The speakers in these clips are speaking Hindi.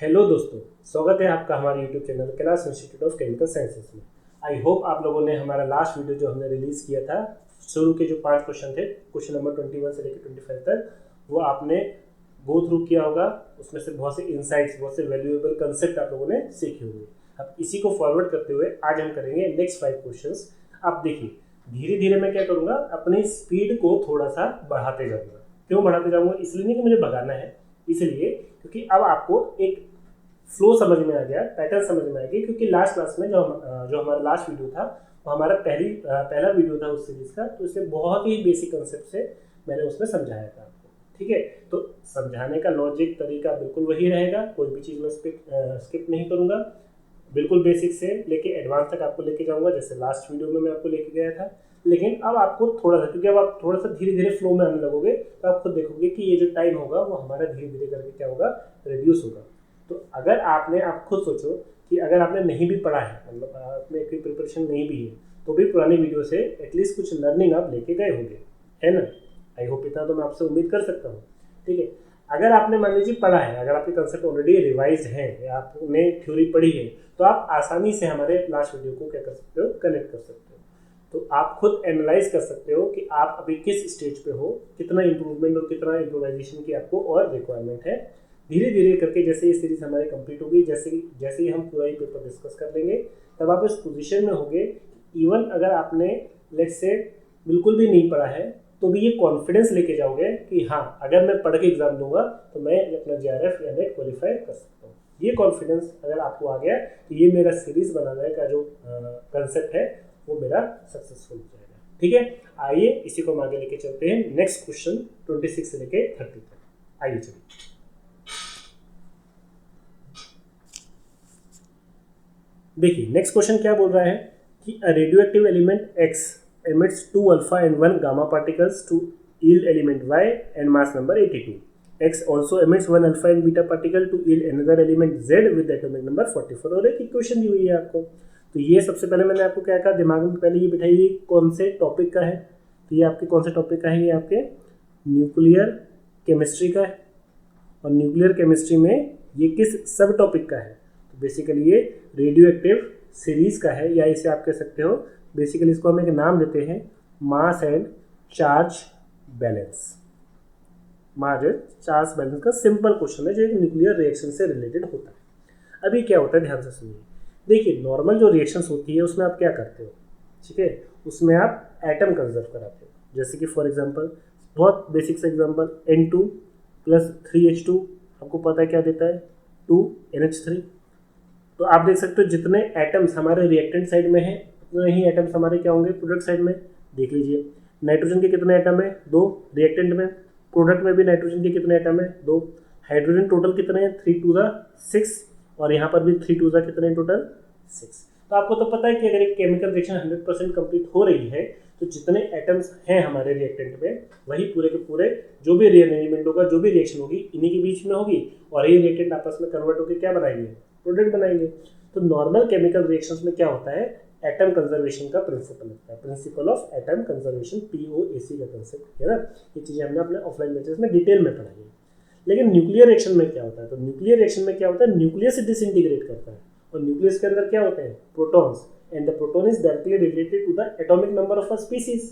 हेलो दोस्तों, स्वागत है आपका हमारे YouTube channel Kailash institute of chemical sciences में। आई होप आप लोगों ने हमारा लास्ट वीडियो जो हमने रिलीज़ किया था, शुरू के जो 5 क्वेश्चन थे, क्वेश्चन नंबर 21 से लेकर 25 तक, वो आपने गो थ्रू किया होगा। उसमें से बहुत से इंसाइट्स, बहुत से वैल्यूएबल कंसेप्ट आप लोगों ने सीखे होंगे। अब इसी को फॉरवर्ड करते हुए आज हम करेंगे नेक्स्ट 5 क्वेश्चंस। आप देखिए, धीरे धीरे मैं क्या करूँगा, अपनी स्पीड को थोड़ा सा बढ़ाते जाऊँगा। क्यों बढ़ाते जाऊँगा? इसलिए नहीं कि मुझे भगाना है, इसलिए क्योंकि अब आपको एक फ्लो समझ में आ गया, पैटर्न समझ में आ गया। क्योंकि लास्ट क्लास में जो हमारा लास्ट वीडियो था, वो हमारा पहला वीडियो था उस सीरीज का। तो इसमें बहुत ही बेसिक कंसेप्ट से मैंने उसमें समझाया था आपको। ठीक है, तो समझाने का लॉजिक तरीका बिल्कुल वही रहेगा, कोई भी चीज़ में स्किप नहीं करूँगा। बिल्कुल बेसिक से लेके एडवांस तक आपको लेके जाऊँगा, जैसे लास्ट वीडियो में मैं आपको लेके गया था। लेकिन अब आपको थोड़ा सा, क्योंकि अब आप थोड़ा सा धीरे धीरे फ्लो में आने लगोगे, तो आप खुद देखोगे कि ये जो टाइम होगा वो हमारा धीरे धीरे करके क्या होगा, रिड्यूस होगा। तो अगर आप खुद सोचो कि अगर आपने नहीं भी पढ़ा है, मतलब आपने कोई प्रिपरेशन नहीं भी है, तो भी पुरानी वीडियो से एटलीस्ट कुछ लर्निंग आप लेके गए होंगे, है ना। आई होप इतना तो मैं आपसे उम्मीद कर सकता हूँ। ठीक है, अगर आपने मान लीजिए पढ़ा है, अगर आपके कंसेप्ट ऑलरेडी रिवाइज है या आपने थ्योरी पढ़ी है, तो आप आसानी से हमारे लास्ट वीडियो को क्या कर सकते हो, कनेक्ट कर सकते हो। तो आप खुद एनालाइज कर सकते हो कि आप अभी किस स्टेज पे हो, कितना इंप्रूवमेंट और कितना इम्प्रोवाइजेशन की आपको और रिक्वायरमेंट है। धीरे धीरे करके जैसे ये सीरीज हमारी कंप्लीट होगी, जैसे जैसे ही हम पूरा ही पेपर डिस्कस कर लेंगे, तब आप इस पोजीशन में होंगे। इवन अगर आपने लेट्स से बिल्कुल भी नहीं पढ़ा है, तो भी ये कॉन्फिडेंस लेके जाओगे कि हाँ, अगर मैं पढ़ के एग्जाम दूंगा तो मैं अपना JRF या नेट क्वालिफाई कर सकता हूँ। ये कॉन्फिडेंस अगर आपको आ गया, तो ये मेरा सीरीज बनाने का जो कंसेप्ट है वो मेरा सक्सेसफुल हो जाएगा। ठीक है, आइए इसी को हम आगे लेके चलते हैं। नेक्स्ट क्वेश्चन 26 से लेके 30 तक, आइए चलिए। देखिए, नेक्स्ट क्वेश्चन क्या बोल रहा है कि a radio active element X emits 2 alpha and 1 gamma particles to yield element Y and mass number 82. X also emits 1 alpha and beta particle to yield another element Z with atomic number 44। और एक इक्वेशन दी हुई है आपको। तो ये सबसे पहले मैंने आपको क्या कहा, दिमाग में पहले ये बिठाइए कौन से टॉपिक का है। तो ये आपके कौन से टॉपिक का है, ये आपके न्यूक्लियर केमिस्ट्री का है। और न्यूक्लियर केमिस्ट्री में ये किस सब टॉपिक का है? तो बेसिकली ये रेडियो एक्टिव सीरीज का है, या इसे आप कह सकते हो, बेसिकली इसको हम एक नाम देते हैं mass and charge balance. Mass and charge balance का सिंपल क्वेश्चन है, जो एक न्यूक्लियर रिएक्शन से रिलेटेड होता है। अभी क्या होता है, ध्यान से सुनिए। देखिए, नॉर्मल जो रिएक्शंस होती है उसमें आप क्या करते हो, ठीक है, उसमें आप एटम कंजर्व कराते हो। जैसे कि फॉर एग्जांपल, बहुत बेसिक सा एग्जांपल, N2 प्लस 3H2 आपको पता है क्या देता है, 2NH3। तो आप देख सकते हो जितने एटम्स हमारे रिएक्टेंट साइड में हैं, उतने ही एटम्स हमारे क्या होंगे, प्रोडक्ट साइड में। देख लीजिए, नाइट्रोजन के कितने एटम है, 2 रिएक्टेंट में। प्रोडक्ट में भी नाइट्रोजन के कितने एटम है, 2। हाइड्रोजन टोटल कितने हैं, 3 2 6। और यहाँ पर भी 3 2 कितने टोटल, 6। तो आपको तो पता है कि अगर एक केमिकल रिएक्शन 100% कंप्लीट हो रही है, तो जितने एटम्स हैं हमारे रिएक्टेंट में, वही पूरे के पूरे जो भी रीअरेंजमेंट होगा, जो भी रिएक्शन होगी, इन्हीं के बीच में होगी। और ये रिएक्टेंट आपस में कन्वर्ट होकर क्या बनाएंगे, प्रोडक्ट बनाएंगे। तो नॉर्मल केमिकल रिएक्शंस में क्या होता है, एटम कंजर्वेशन का प्रिंसिपल होता है, principle of atom conservation, POAC का कंसेप्ट है ना। ये चीज़ें हमने अपने ऑफलाइन लेक्चर्स में डिटेल में पढ़ाई है। लेकिन न्यूक्लियर रिएक्शन में क्या होता है, तो न्यूक्लियर रिएक्शन में क्या होता है, न्यूक्लियस डिसइंटीग्रेट करता है। और न्यूक्लियस के अंदर क्या होते हैं, protons, and the proton is directly related to the atomic number of a species.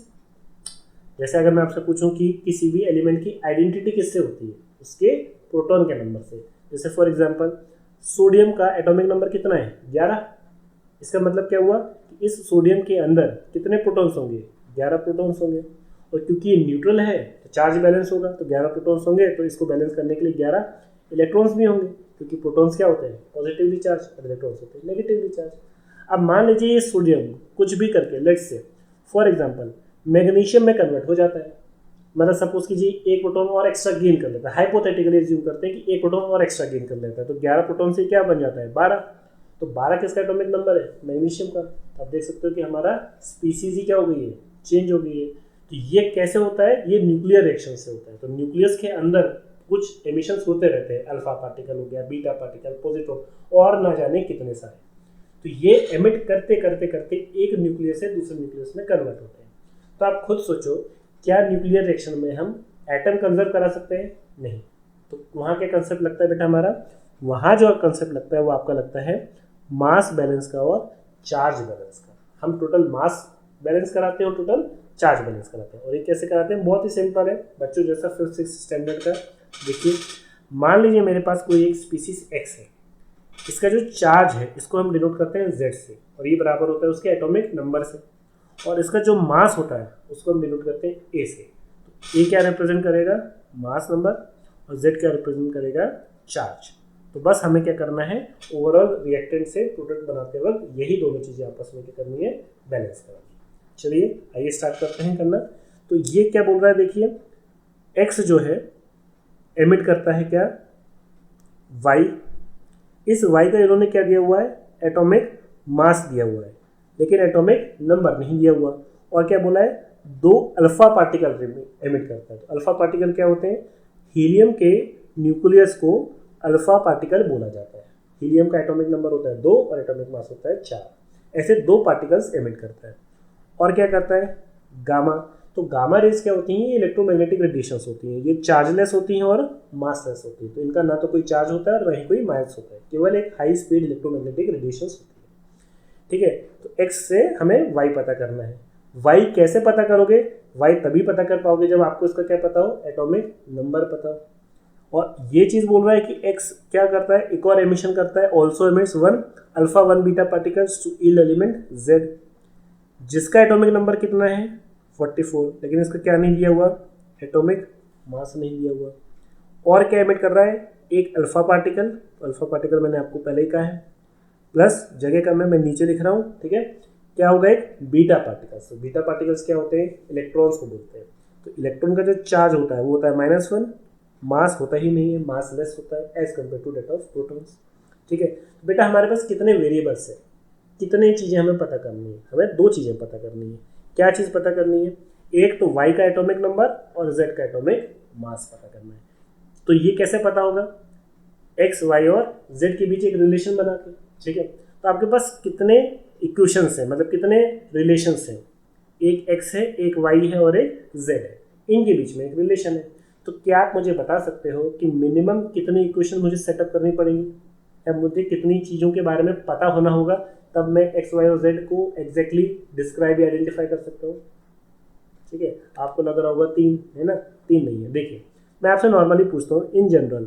जैसे अगर मैं आपसे पूछूं कि किसी भी एलिमेंट की आइडेंटिटी किससे होती है, उसके प्रोटॉन के नंबर से। जैसे फॉर एग्जांपल, सोडियम का एटॉमिक नंबर कितना है, 11। इसका मतलब क्या हुआ कि इस सोडियम के अंदर कितने प्रोटॉन्स होंगे, 11 प्रोटॉन्स होंगे। और क्योंकि ये न्यूट्रल है तो चार्ज बैलेंस होगा, तो 11 प्रोटॉन्स होंगे, तो इसको बैलेंस करने के लिए 11 इलेक्ट्रॉन्स भी होंगे। क्योंकि प्रोटॉन्स क्या होते हैं, पॉजिटिवली चार्ज, और इलेक्ट्रॉन्स होते हैं नेगेटिवली चार्ज। अब मान लीजिए ये सोडियम कुछ भी करके, let's say for example magnesium में कन्वर्ट हो जाता है। मतलब सपोज कीजिए एक प्रोटॉन और एक्स्ट्रा गेन कर लेता है, हाइपोथेटिकली एज्यूम करते हैं कि एक प्रोटॉन और एक्स्ट्रा गेन कर लेता है, तो 11 प्रोटॉन से क्या बन जाता है, 12। तो 12 किसका एटॉमिक नंबर है, मैग्नीशियम का। तो आप देख सकते हो कि हमारा स्पीसीज ही क्या हो गई है, चेंज हो गई है। तो ये कैसे होता है, ये न्यूक्लियर रिएक्शन से होता है। तो न्यूक्लियस के अंदर कुछ एमिशंस होते रहते हैं, अल्फा पार्टिकल हो गया, बीटा पार्टिकल, पॉजिट्रॉन, और ना जाने कितने सारे। तो ये एमिट करते करते करते एक न्यूक्लियस से दूसरे न्यूक्लियस में कन्वर्ट होते हैं। तो आप खुद सोचो, क्या न्यूक्लियर रिएक्शन में हम एटम कंजर्व करा सकते हैं, नहीं। तो वहाँ क्या कंसेप्ट लगता है बेटा हमारा, वहाँ जो कंसेप्ट लगता है वो आपका लगता है मास बैलेंस का और चार्ज बैलेंस का। हम टोटल मास बैलेंस कराते हैं और टोटल चार्ज बैलेंस कराते हैं। और ये कैसे कराते हैं, बहुत ही सिंपल है बच्चों जैसा 5th-6th स्टैंडर्ड का। देखिए मान लीजिए मेरे पास कोई एक स्पीसीज एक्स है, इसका जो चार्ज है इसको हम डिनोट करते हैं जेड से, और ये बराबर होता है उसके एटॉमिक नंबर से, और इसका जो मास होता है उसको हम डिनोट करते हैं ए से। तो ए क्या रिप्रेजेंट करेगा, मास नंबर, और जेड क्या रिप्रेजेंट करेगा, चार्ज। तो बस हमें क्या करना है, ओवरऑल रिएक्टेंट से प्रोडक्ट बनाते वक्त यही दोनों चीज़ें आपस में क्या करनी है, बैलेंस करनी है। चलिए आइए स्टार्ट करते हैं करना। तो ये क्या बोल रहा है, देखिए एक्स जो है एमिट करता है क्या, वाई। इस वाई का इन्होंने क्या दिया हुआ है, एटॉमिक मास दिया हुआ है, लेकिन एटॉमिक नंबर नहीं दिया हुआ। और क्या बोला है, 2 अल्फा पार्टिकल एमिट करता है। तो अल्फा पार्टिकल क्या होते हैं, हीलियम के न्यूक्लियस को अल्फा पार्टिकल बोला जाता है। हीलियम का एटॉमिक नंबर होता है 2 और एटॉमिक मास होता है 4। ऐसे 2 पार्टिकल्स एमिट करता है। और क्या करता है, गामा। तो गामा रेज क्या होती हैं, ये इलेक्ट्रोमैग्नेटिक रेडिएशंस होती हैं। ये चार्जलेस होती हैं और मासलेस होती हैं। तो इनका ना तो कोई चार्ज होता है और ना ही कोई मास होता है, केवल एक हाई स्पीड इलेक्ट्रोमैग्नेटिक रेडिएशंस होती है। ठीक है, तो एक्स से हमें वाई पता करना है। वाई कैसे पता करोगे, वाई तभी पता कर पाओगे जब आपको इसका क्या पता हो, एटॉमिक नंबर पता हो। और ये चीज़ बोल रहा है कि एक्स क्या करता है, एक और एमिशन करता है, also emits 1 alpha 1 beta particles to yield element Z, जिसका एटॉमिक नंबर कितना है, 44, लेकिन इसका क्या नहीं दिया हुआ, एटॉमिक मास नहीं दिया हुआ। और क्या एमिट कर रहा है, एक अल्फा पार्टिकल। अल्फा पार्टिकल मैंने आपको पहले ही कहा है, प्लस जगह कम है मैं नीचे लिख रहा हूँ। ठीक है, क्या होगा, एक बीटा पार्टिकल्स। तो बीटा पार्टिकल्स क्या होते हैं, इलेक्ट्रॉन्स को बोलते हैं। तो इलेक्ट्रॉन का जो चार्ज होता है वो होता है -1, मास होता ही नहीं है, मास लेस होता है as compare to that of protons. ठीक है, तो बेटा हमारे पास कितने वेरिएबल्स हैं, कितनी चीज़ें हमें पता करनी है, हमें 2 चीज़ें पता करनी है। क्या चीज़ पता करनी है, एक तो y का एटॉमिक नंबर और z का एटॉमिक मास पता करना है। तो ये कैसे पता होगा, x, y और z के बीच एक रिलेशन बना के। ठीक है, तो आपके पास कितने इक्वेशंस हैं, मतलब कितने रिलेशंस हैं, एक x है, एक y है और एक z है, इनके बीच में एक रिलेशन है। तो क्या आप मुझे बता सकते हो कि मिनिमम कितनी इक्वेशन मुझे सेटअप करनी पड़ेंगी, या मुझे कितनी चीज़ों के बारे में पता होना होगा, तब मैं एक्स वाई और जेड को एग्जैक्टली डिस्क्राइब या आइडेंटिफाई कर सकता हूँ। ठीक है, आपको लग रहा होगा 3 है ना, 3 नहीं है। देखिए मैं आपसे नॉर्मली पूछता हूँ इन जनरल,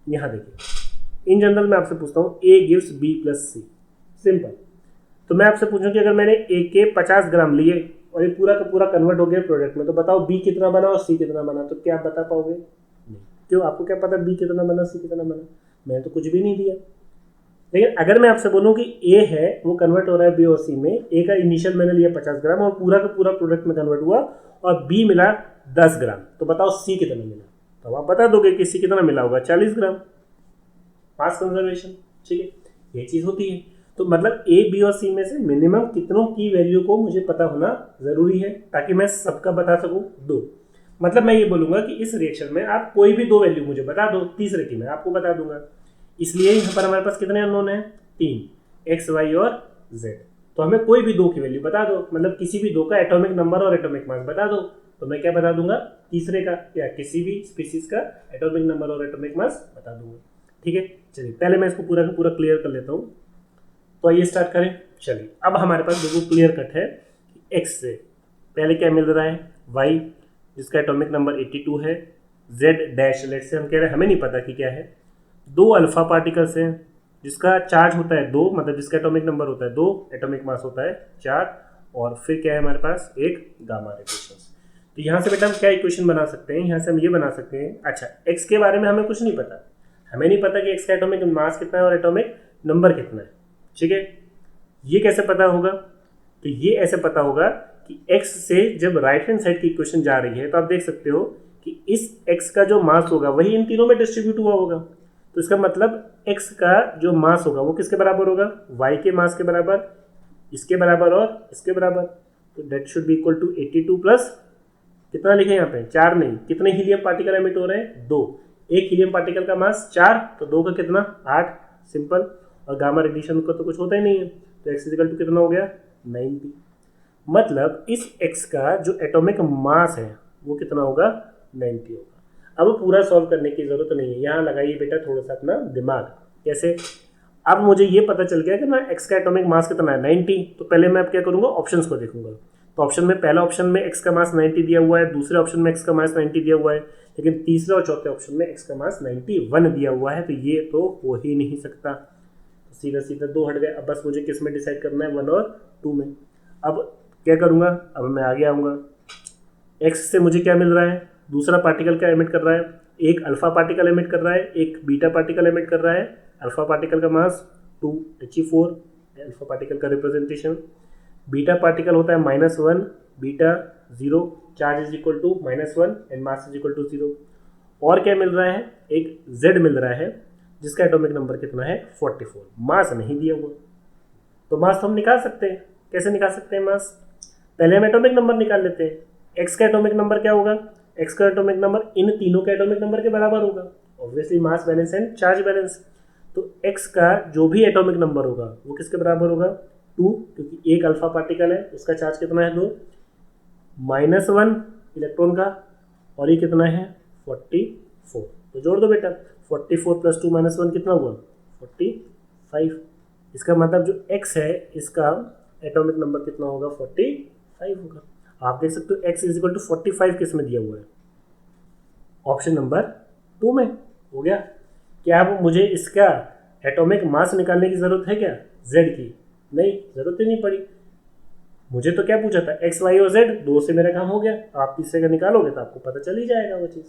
यहाँ देखिए इन जनरल मैं आपसे पूछता हूँ A gives B plus C, simple. तो मैं आपसे पूछूँ कि अगर मैंने ए के 50 ग्राम लिए और ये पूरा का पूरा कन्वर्ट हो गया प्रोडक्ट में, तो बताओ बी कितना बना और सी कितना बना, तो क्या आप बता पाओगे, नहीं। क्यों, आपको क्या पता बी कितना बना सी कितना बना, मैंने तो कुछ भी नहीं दिया। लेकिन अगर मैं आपसे बोलूँ कि ए है वो कन्वर्ट हो रहा है बी और सी में, ए का इनिशियल मैंने लिया 50 ग्राम और पूरा का पूरा प्रोडक्ट में कन्वर्ट हुआ, और बी मिला 10 ग्राम, तो बताओ सी कितना मिला। तो आप बता दोगे कि सी कितना मिला होगा, 40 ग्राम, मास कंजर्वेशन। ठीक है, ये चीज़ होती है। तो मतलब ए बी और सी में से मिनिमम कितनों की वैल्यू को मुझे पता होना ज़रूरी है, ताकि मैं सबका बता सकूँ। 2, मतलब मैं ये बोलूँगा कि इस रिएक्शन में आप कोई भी 2 वैल्यू मुझे बता दो, तीसरे की मैं आपको बता दूंगा। इसलिए यहाँ पर हमारे पास कितने अननोन हैं, 3, एक्स वाई और जेड। तो हमें कोई भी 2 की वैल्यू बता दो, मतलब किसी भी 2 का एटॉमिक नंबर और एटॉमिक मास बता दो, तो मैं क्या बता दूंगा, तीसरे का या किसी भी स्पीसीज का एटॉमिक नंबर और एटॉमिक मास बता दूंगा। ठीक है, चलिए पहले मैं इसको पूरा का पूरा क्लियर कर लेता हूँ। तो आइए स्टार्ट करें। चलिए अब हमारे पास बिल्कुल क्लियर कट है, एक्स से पहले क्या मिल रहा है, वाई जिसका एटॉमिक नंबर 82 है, जेड डैश लेट से हम कह रहे हैं हमें नहीं पता कि क्या है, 2 अल्फा पार्टिकल्स हैं जिसका चार्ज होता है 2, मतलब जिसका एटॉमिक नंबर होता है 2, एटॉमिक मास होता है 4, और फिर क्या है हमारे पास, एक गामा रेडिएशन। तो यहाँ से बेटा हम क्या इक्वेशन बना सकते हैं, यहाँ से हम ये बना सकते हैं, अच्छा एक्स के बारे में हमें कुछ नहीं पता, हमें नहीं पता कि एक्स का एटॉमिक मास कितना है और एटॉमिक नंबर कितना है। ठीक है, ये कैसे पता होगा, तो ये ऐसे पता होगा कि x से जब राइट हैंड साइड की इक्वेशन जा रही है तो आप देख सकते हो कि इस x का जो मास होगा वही इन तीनों में डिस्ट्रीब्यूट हुआ होगा। तो इसका मतलब x का जो मास होगा वो किसके बराबर होगा, y के मास के बराबर, इसके बराबर और इसके बराबर। तो that should be equal to 82 plus कितना लिखे यहाँ पे, 4 नहीं, कितने हीलियम पार्टिकल एमिट हो रहे हैं, 2। एक हीलियम पार्टिकल का मास 4, तो 2 का कितना, 8, सिंपल। और गामा रेडिएशन का तो कुछ होता ही नहीं है, तो x इक्वल टू कितना हो गया, 90। मतलब इस x का जो एटॉमिक मास है वो कितना होगा, 90 होगा। अब पूरा सॉल्व करने की जरूरत नहीं है, यहाँ लगाइए बेटा थोड़ा सा अपना दिमाग। कैसे? अब मुझे ये पता चल गया कि ना एक्स का एटॉमिक मास कितना है 90, तो पहले मैं अब क्या करूँगा, ऑप्शंस को देखूंगा। तो ऑप्शन में पहला ऑप्शन में एक्स का मास 90 दिया हुआ है, दूसरे ऑप्शन में एक्स का मास 90 दिया हुआ है, लेकिन तीसरे और चौथे ऑप्शन में एक्स का मास 91 दिया हुआ है, तो ये तो हो ही नहीं सकता। तो सीधा सीधा 2 हट गए। अब बस मुझे किस में डिसाइड करना है, 1 और 2 में। अब क्या करूँगा, अब मैं आगे आऊँगा। एक्स से मुझे क्या मिल रहा है, दूसरा पार्टिकल क्या एमिट कर रहा है, एक अल्फा पार्टिकल एमिट कर रहा है, एक बीटा पार्टिकल एमिट कर रहा है। अल्फा पार्टिकल का मास 2 He4, अल्फा पार्टिकल का रिप्रेजेंटेशन। बीटा पार्टिकल होता है -1, beta 0, charge is equal to -1 and mass is equal to 0। और क्या मिल रहा है, एक Z मिल रहा है जिसका एटॉमिक नंबर कितना है 44, मास नहीं दिया हुआ। तो मास तो हम निकाल सकते हैं। कैसे निकाल सकते हैं मास? पहले हम एटॉमिक नंबर निकाल लेते हैं। एक्स का एटॉमिक नंबर क्या होगा, एक्स का एटॉमिक नंबर इन तीनों के एटॉमिक नंबर के बराबर होगा, obviously mass balance and charge balance. तो एक्स का जो भी एटॉमिक नंबर होगा वो किसके बराबर होगा, 2, क्योंकि एक अल्फा पार्टिकल है, उसका चार्ज कितना है 2, -1 इलेक्ट्रॉन का, और ये कितना है 44। तो जोड़ दो बेटा, 44 + 2 - 1 कितना हुआ 45। इसका मतलब जो x है इसका एटॉमिक नंबर कितना होगा 45 होगा। आप देख सकते हो x = 45 किस में दिया हुआ है, ऑप्शन नंबर 2 में। हो गया। क्या अब मुझे इसका एटॉमिक मास निकालने की जरूरत है क्या, z की? नहीं, जरूरत ही नहीं पड़ी। मुझे तो क्या पूछा था, x, y और z, 2 से मेरा काम हो गया। आप तीसरे का निकालोगे तो आपको पता चल ही जाएगा वो चीज़।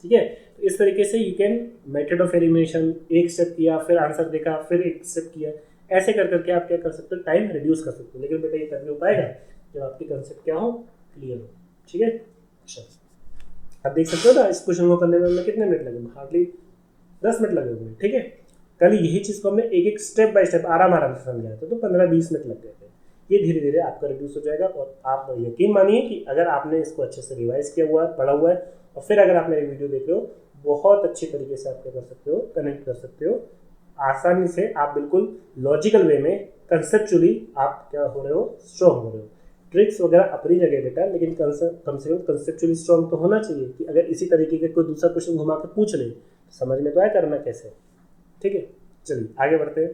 ठीक है, तो इस तरीके से you can method of elimination, एक स्टेप किया फिर आंसर देखा फिर एक स्टेप किया, ऐसे कर करके आप क्या कर सकते हो, टाइम रिड्यूस कर सकते हो। लेकिन बेटा ये तभी हो पाएगा जब आपके कंसेप्ट क्या हो, क्लियर हो। ठीक है, अच्छा आप देख सकते हो ना इस क्वेश्चन को करने में हमें कितने मिनट लगे, हार्डली 10 मिनट लगे होंगे। ठीक है, कल यही चीज़ को हमने एक एक स्टेप बाय स्टेप आराम आराम से समझाया था, तो 15-20 मिनट लग गए थे। ये धीरे धीरे आपका रिड्यूस हो जाएगा, और आप यकीन मानिए कि अगर आपने इसको अच्छे से रिवाइज किया हुआ है, पढ़ा हुआ है, और फिर अगर आप मेरी वीडियो देख रहे हो, बहुत अच्छी तरीके से आप क्या कर सकते हो, कनेक्ट कर सकते हो आसानी से। आप बिल्कुल लॉजिकल वे में कंसेप्चुअली आप क्या हो रहे हो, स्ट्रॉन्ग हो रहे हो। ट्रिक्स वगैरह अपनी जगह बेटा, लेकिन कम से कम कंसेप्चुअली स्ट्रॉन्ग तो होना चाहिए कि अगर इसी तरीके का कोई दूसरा क्वेश्चन घुमा के पूछ ले तो समझ में तो आया करना कैसे। ठीक है, चलिए आगे बढ़ते हैं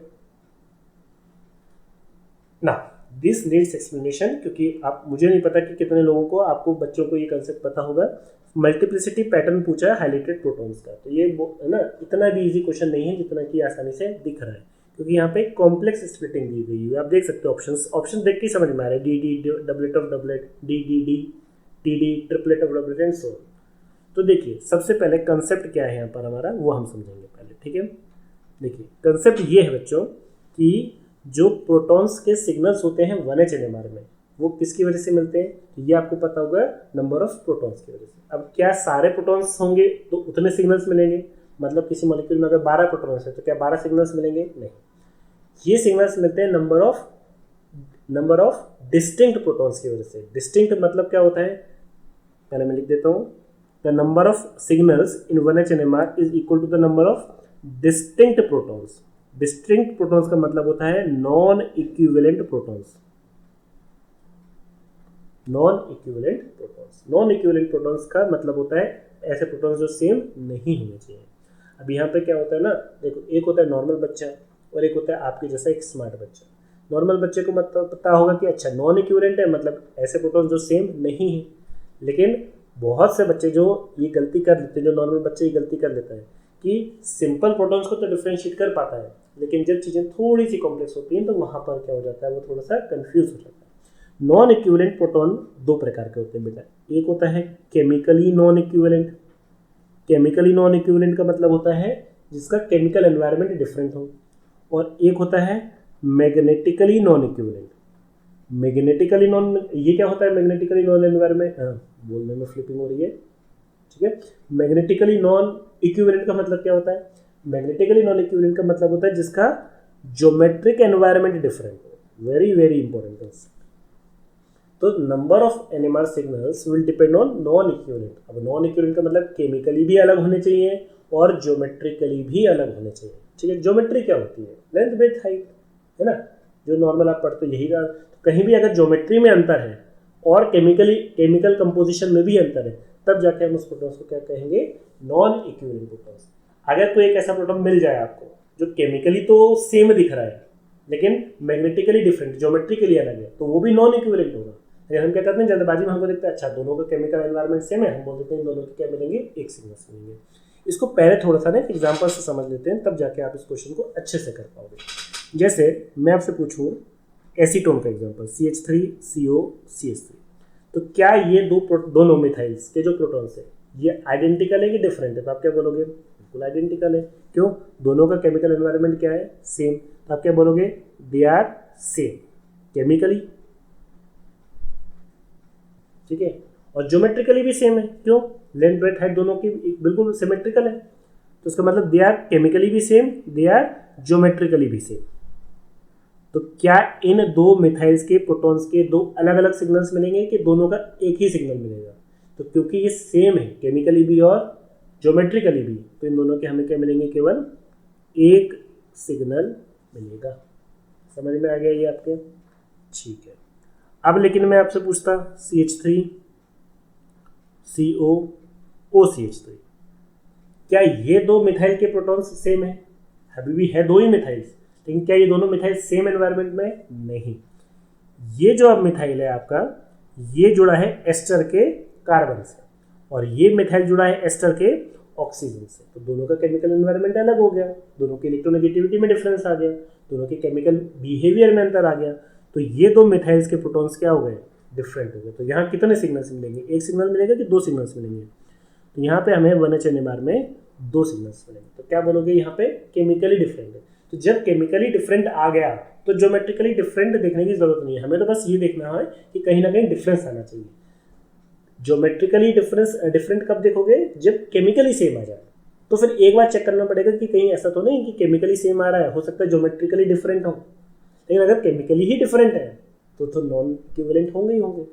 ना। दिस नीड्स एक्सप्लेनेशन, क्योंकि आप, मुझे नहीं पता कि कितने लोगों को, आपको बच्चों को ये कंसेप्ट पता होगा। मल्टीप्लिसिटी पैटर्न पूछा है हाइलाइटेड प्रोटॉन्स का, तो ये है ना, इतना भी इजी क्वेश्चन नहीं है जितना कि आसानी से दिख रहा है, क्योंकि यहाँ पे कॉम्प्लेक्स स्प्लिटिंग दी गई है। आप देख सकते हो ऑप्शन देख के समझ में आ रहा है, D doublet of doublet, D T triplet of doublet and so. तो देखिए सबसे पहले कंसेप्ट क्या है यहाँ पर हमारा, वो हम समझेंगे पहले। ठीक है, देखिए कंसेप्ट ये है बच्चों कि जो प्रोटॉन्स के सिग्नल्स होते हैं 1H NMR में, वो किसकी वजह से मिलते हैं, तो ये आपको पता होगा नंबर ऑफ प्रोटॉन्स की वजह से। अब क्या सारे प्रोटॉन्स होंगे तो उतने सिग्नल्स मिलेंगे, मतलब किसी मॉलिक्यूल में अगर 12 प्रोटॉन्स है तो क्या 12 सिग्नल्स मिलेंगे, नहीं। ये सिग्नल्स मिलते हैं नंबर ऑफ डिस्टिंक्ट प्रोटॉन्स की वजह से। डिस्टिंक्ट मतलब क्या होता है, पहले मैं लिख देता हूँ, the number of signals in 1H NMR is equal to the number of distinct protons. Distinct protons का मतलब होता है non equivalent protons. Non equivalent protons, non equivalent protons का मतलब होता है ऐसे प्रोटॉन्स जो सेम नहीं होने चाहिए। अब यहाँ पे क्या होता है ना, देखो एक होता है नॉर्मल बच्चा और एक होता है आपके जैसा एक स्मार्ट बच्चा। नॉर्मल बच्चे को मतलब पता होगा कि अच्छा नॉन इक्विवेलेंट है, मतलब ऐसे प्रोटॉन्स जो सेम नहीं है। लेकिन बहुत से बच्चे जो ये गलती कर लेते हैं, जो नॉर्मल बच्चे ये गलती कर लेता है कि सिंपल प्रोटॉन्स को तो डिफ्रेंशिएट कर पाता है, लेकिन जब चीज़ें थोड़ी सी कॉम्प्लेक्स होती हैं तो वहाँ पर क्या हो जाता है, वो थोड़ा सा कंफ्यूज हो जाता है। नॉन इक्विवेलेंट प्रोटॉन 2 प्रकार के होते हैं बेटा। एक होता है chemically non equivalent. Chemically non equivalent का मतलब होता है जिसका केमिकल एनवायरनमेंट डिफरेंट हो, और एक होता है magnetically non equivalent. Magnetically non, ये क्या होता है मैग्नेटिकली नॉन एनवायरनमेंट, बोलने में फ्लिपिंग हो रही है। ठीक है, मैग्नेटिकली नॉन इक्विवेलेंट का मतलब क्या होता है, मैग्नेटिकली नॉन इक्विवेलेंट का मतलब होता है जिसका ज्योमेट्रिक एनवायरनमेंट डिफरेंट हो। Very very important concept. तो number of NMR signals will depend on non equivalent. अब नॉन इक्विवेलेंट का मतलब केमिकली भी अलग होने चाहिए और ज्योमेट्रिकली भी अलग होने चाहिए। ठीक है, ज्योमेट्री क्या होती है, लेंथ ब्रेड्थ हाइट, है ना, जो नॉर्मल आप पढ़ते हो यही कहीं भी अगर ज्योमेट्री में अंतर है और केमिकल कंपोजिशन में भी अंतर है तब जाके हम उस प्रोटॉन्स को क्या कहेंगे, नॉन इक्विवेलेंट प्रोटॉन्स। अगर कोई एक ऐसा प्रोटॉन मिल जाए आपको जो केमिकली तो सेम दिख रहा है लेकिन मैग्नेटिकली डिफरेंट, ज्योमेट्रिकली अलग है, तो वो भी नॉन इक्विवेलेंट होगा। अगर हम क्या करते हैं जल्दबाजी में हमको देखते हैं अच्छा दोनों का केमिकल एनवायरनमेंट सेम है, हम बोल देते हैं इन दोनों के क्या मिलेंगे, एक सिग्नल्स मिलेंगे। इसको पहले थोड़ा सा ना एग्जाम्पल से समझ लेते हैं, तब जाके आप इस क्वेश्चन को अच्छे से कर पाओगे। जैसे मैं आपसे पूछूं एसीटोन का एग्जाम्पल, CH3CO CH3, तो क्या ये दोनों मिथाइल्स के जो प्रोटॉन्स है ये आइडेंटिकल है कि डिफरेंट है? तो आप क्या बोलोगे, बिल्कुल आइडेंटिकल है। क्यों? दोनों का केमिकल एनवायरनमेंट क्या है, सेम। तो आप क्या बोलोगे, दे आर सेम केमिकली, ठीक है, और ज्योमेट्रिकली भी सेम है। क्यों? लेंथ ब्रेथ हाइट दोनों की बिल्कुल सिमेट्रिकल है, तो इसका मतलब दे आर केमिकली भी सेम, दे आर ज्योमेट्रिकली भी सेम। तो क्या इन दो मिथाइल्स के प्रोटॉन्स के दो अलग अलग सिग्नल्स मिलेंगे कि दोनों का एक ही सिग्नल मिलेगा? तो क्योंकि ये सेम है केमिकली भी और ज्योमेट्रिकली भी, तो इन दोनों के हमें क्या मिलेंगे, केवल एक सिग्नल मिलेगा। समझ में आ गया ये आपके? ठीक है। अब लेकिन मैं आपसे पूछता CH3COOCH3, क्या ये दो मिथाइल के प्रोटॉन्स सेम है? अभी भी है दो ही मिथाइल्स, लेकिन क्या ये दोनों मिथाइल सेम एनवायरनमेंट में? नहीं। ये जो अब मिथाइल है आपका, ये जुड़ा है एस्टर के कार्बन से और ये मिथाइल जुड़ा है एस्टर के ऑक्सीजन से, तो दोनों का केमिकल एनवायरनमेंट अलग हो गया, दोनों की इलेक्ट्रोनेगेटिविटी में डिफरेंस आ गया, दोनों के केमिकल बिहेवियर में अंतर आ गया। तो ये दो मिथाइल्स के प्रोटॉन्स क्या हो गए, डिफरेंट हो गए। तो यहाँ कितने सिग्नल्स मिलेंगे, एक सिग्नल मिलेगा कि दो सिग्नल्स मिलेंगे? तो यहाँ पे हमें 1HNMR में दो सिग्नल्स मिलेंगे। तो क्या बोलोगे, यहाँ पे केमिकली डिफरेंट है। तो जब केमिकली डिफरेंट आ गया तो ज्योमेट्रिकली डिफरेंट देखने की जरूरत नहीं है, हमें तो बस ये देखना है कि कहीं ना कहीं डिफरेंस आना चाहिए। ज्योमेट्रिकली डिफरेंट कब देखोगे, जब केमिकली सेम आ जाए। तो फिर एक बार चेक करना पड़ेगा कि कहीं ऐसा तो नहीं कि केमिकली सेम आ रहा है, हो सकता है ज्योमेट्रिकली डिफरेंट हो, लेकिन अगर केमिकली ही डिफरेंट है तो नॉन इक्विवेलेंट होंगे ही होंगे।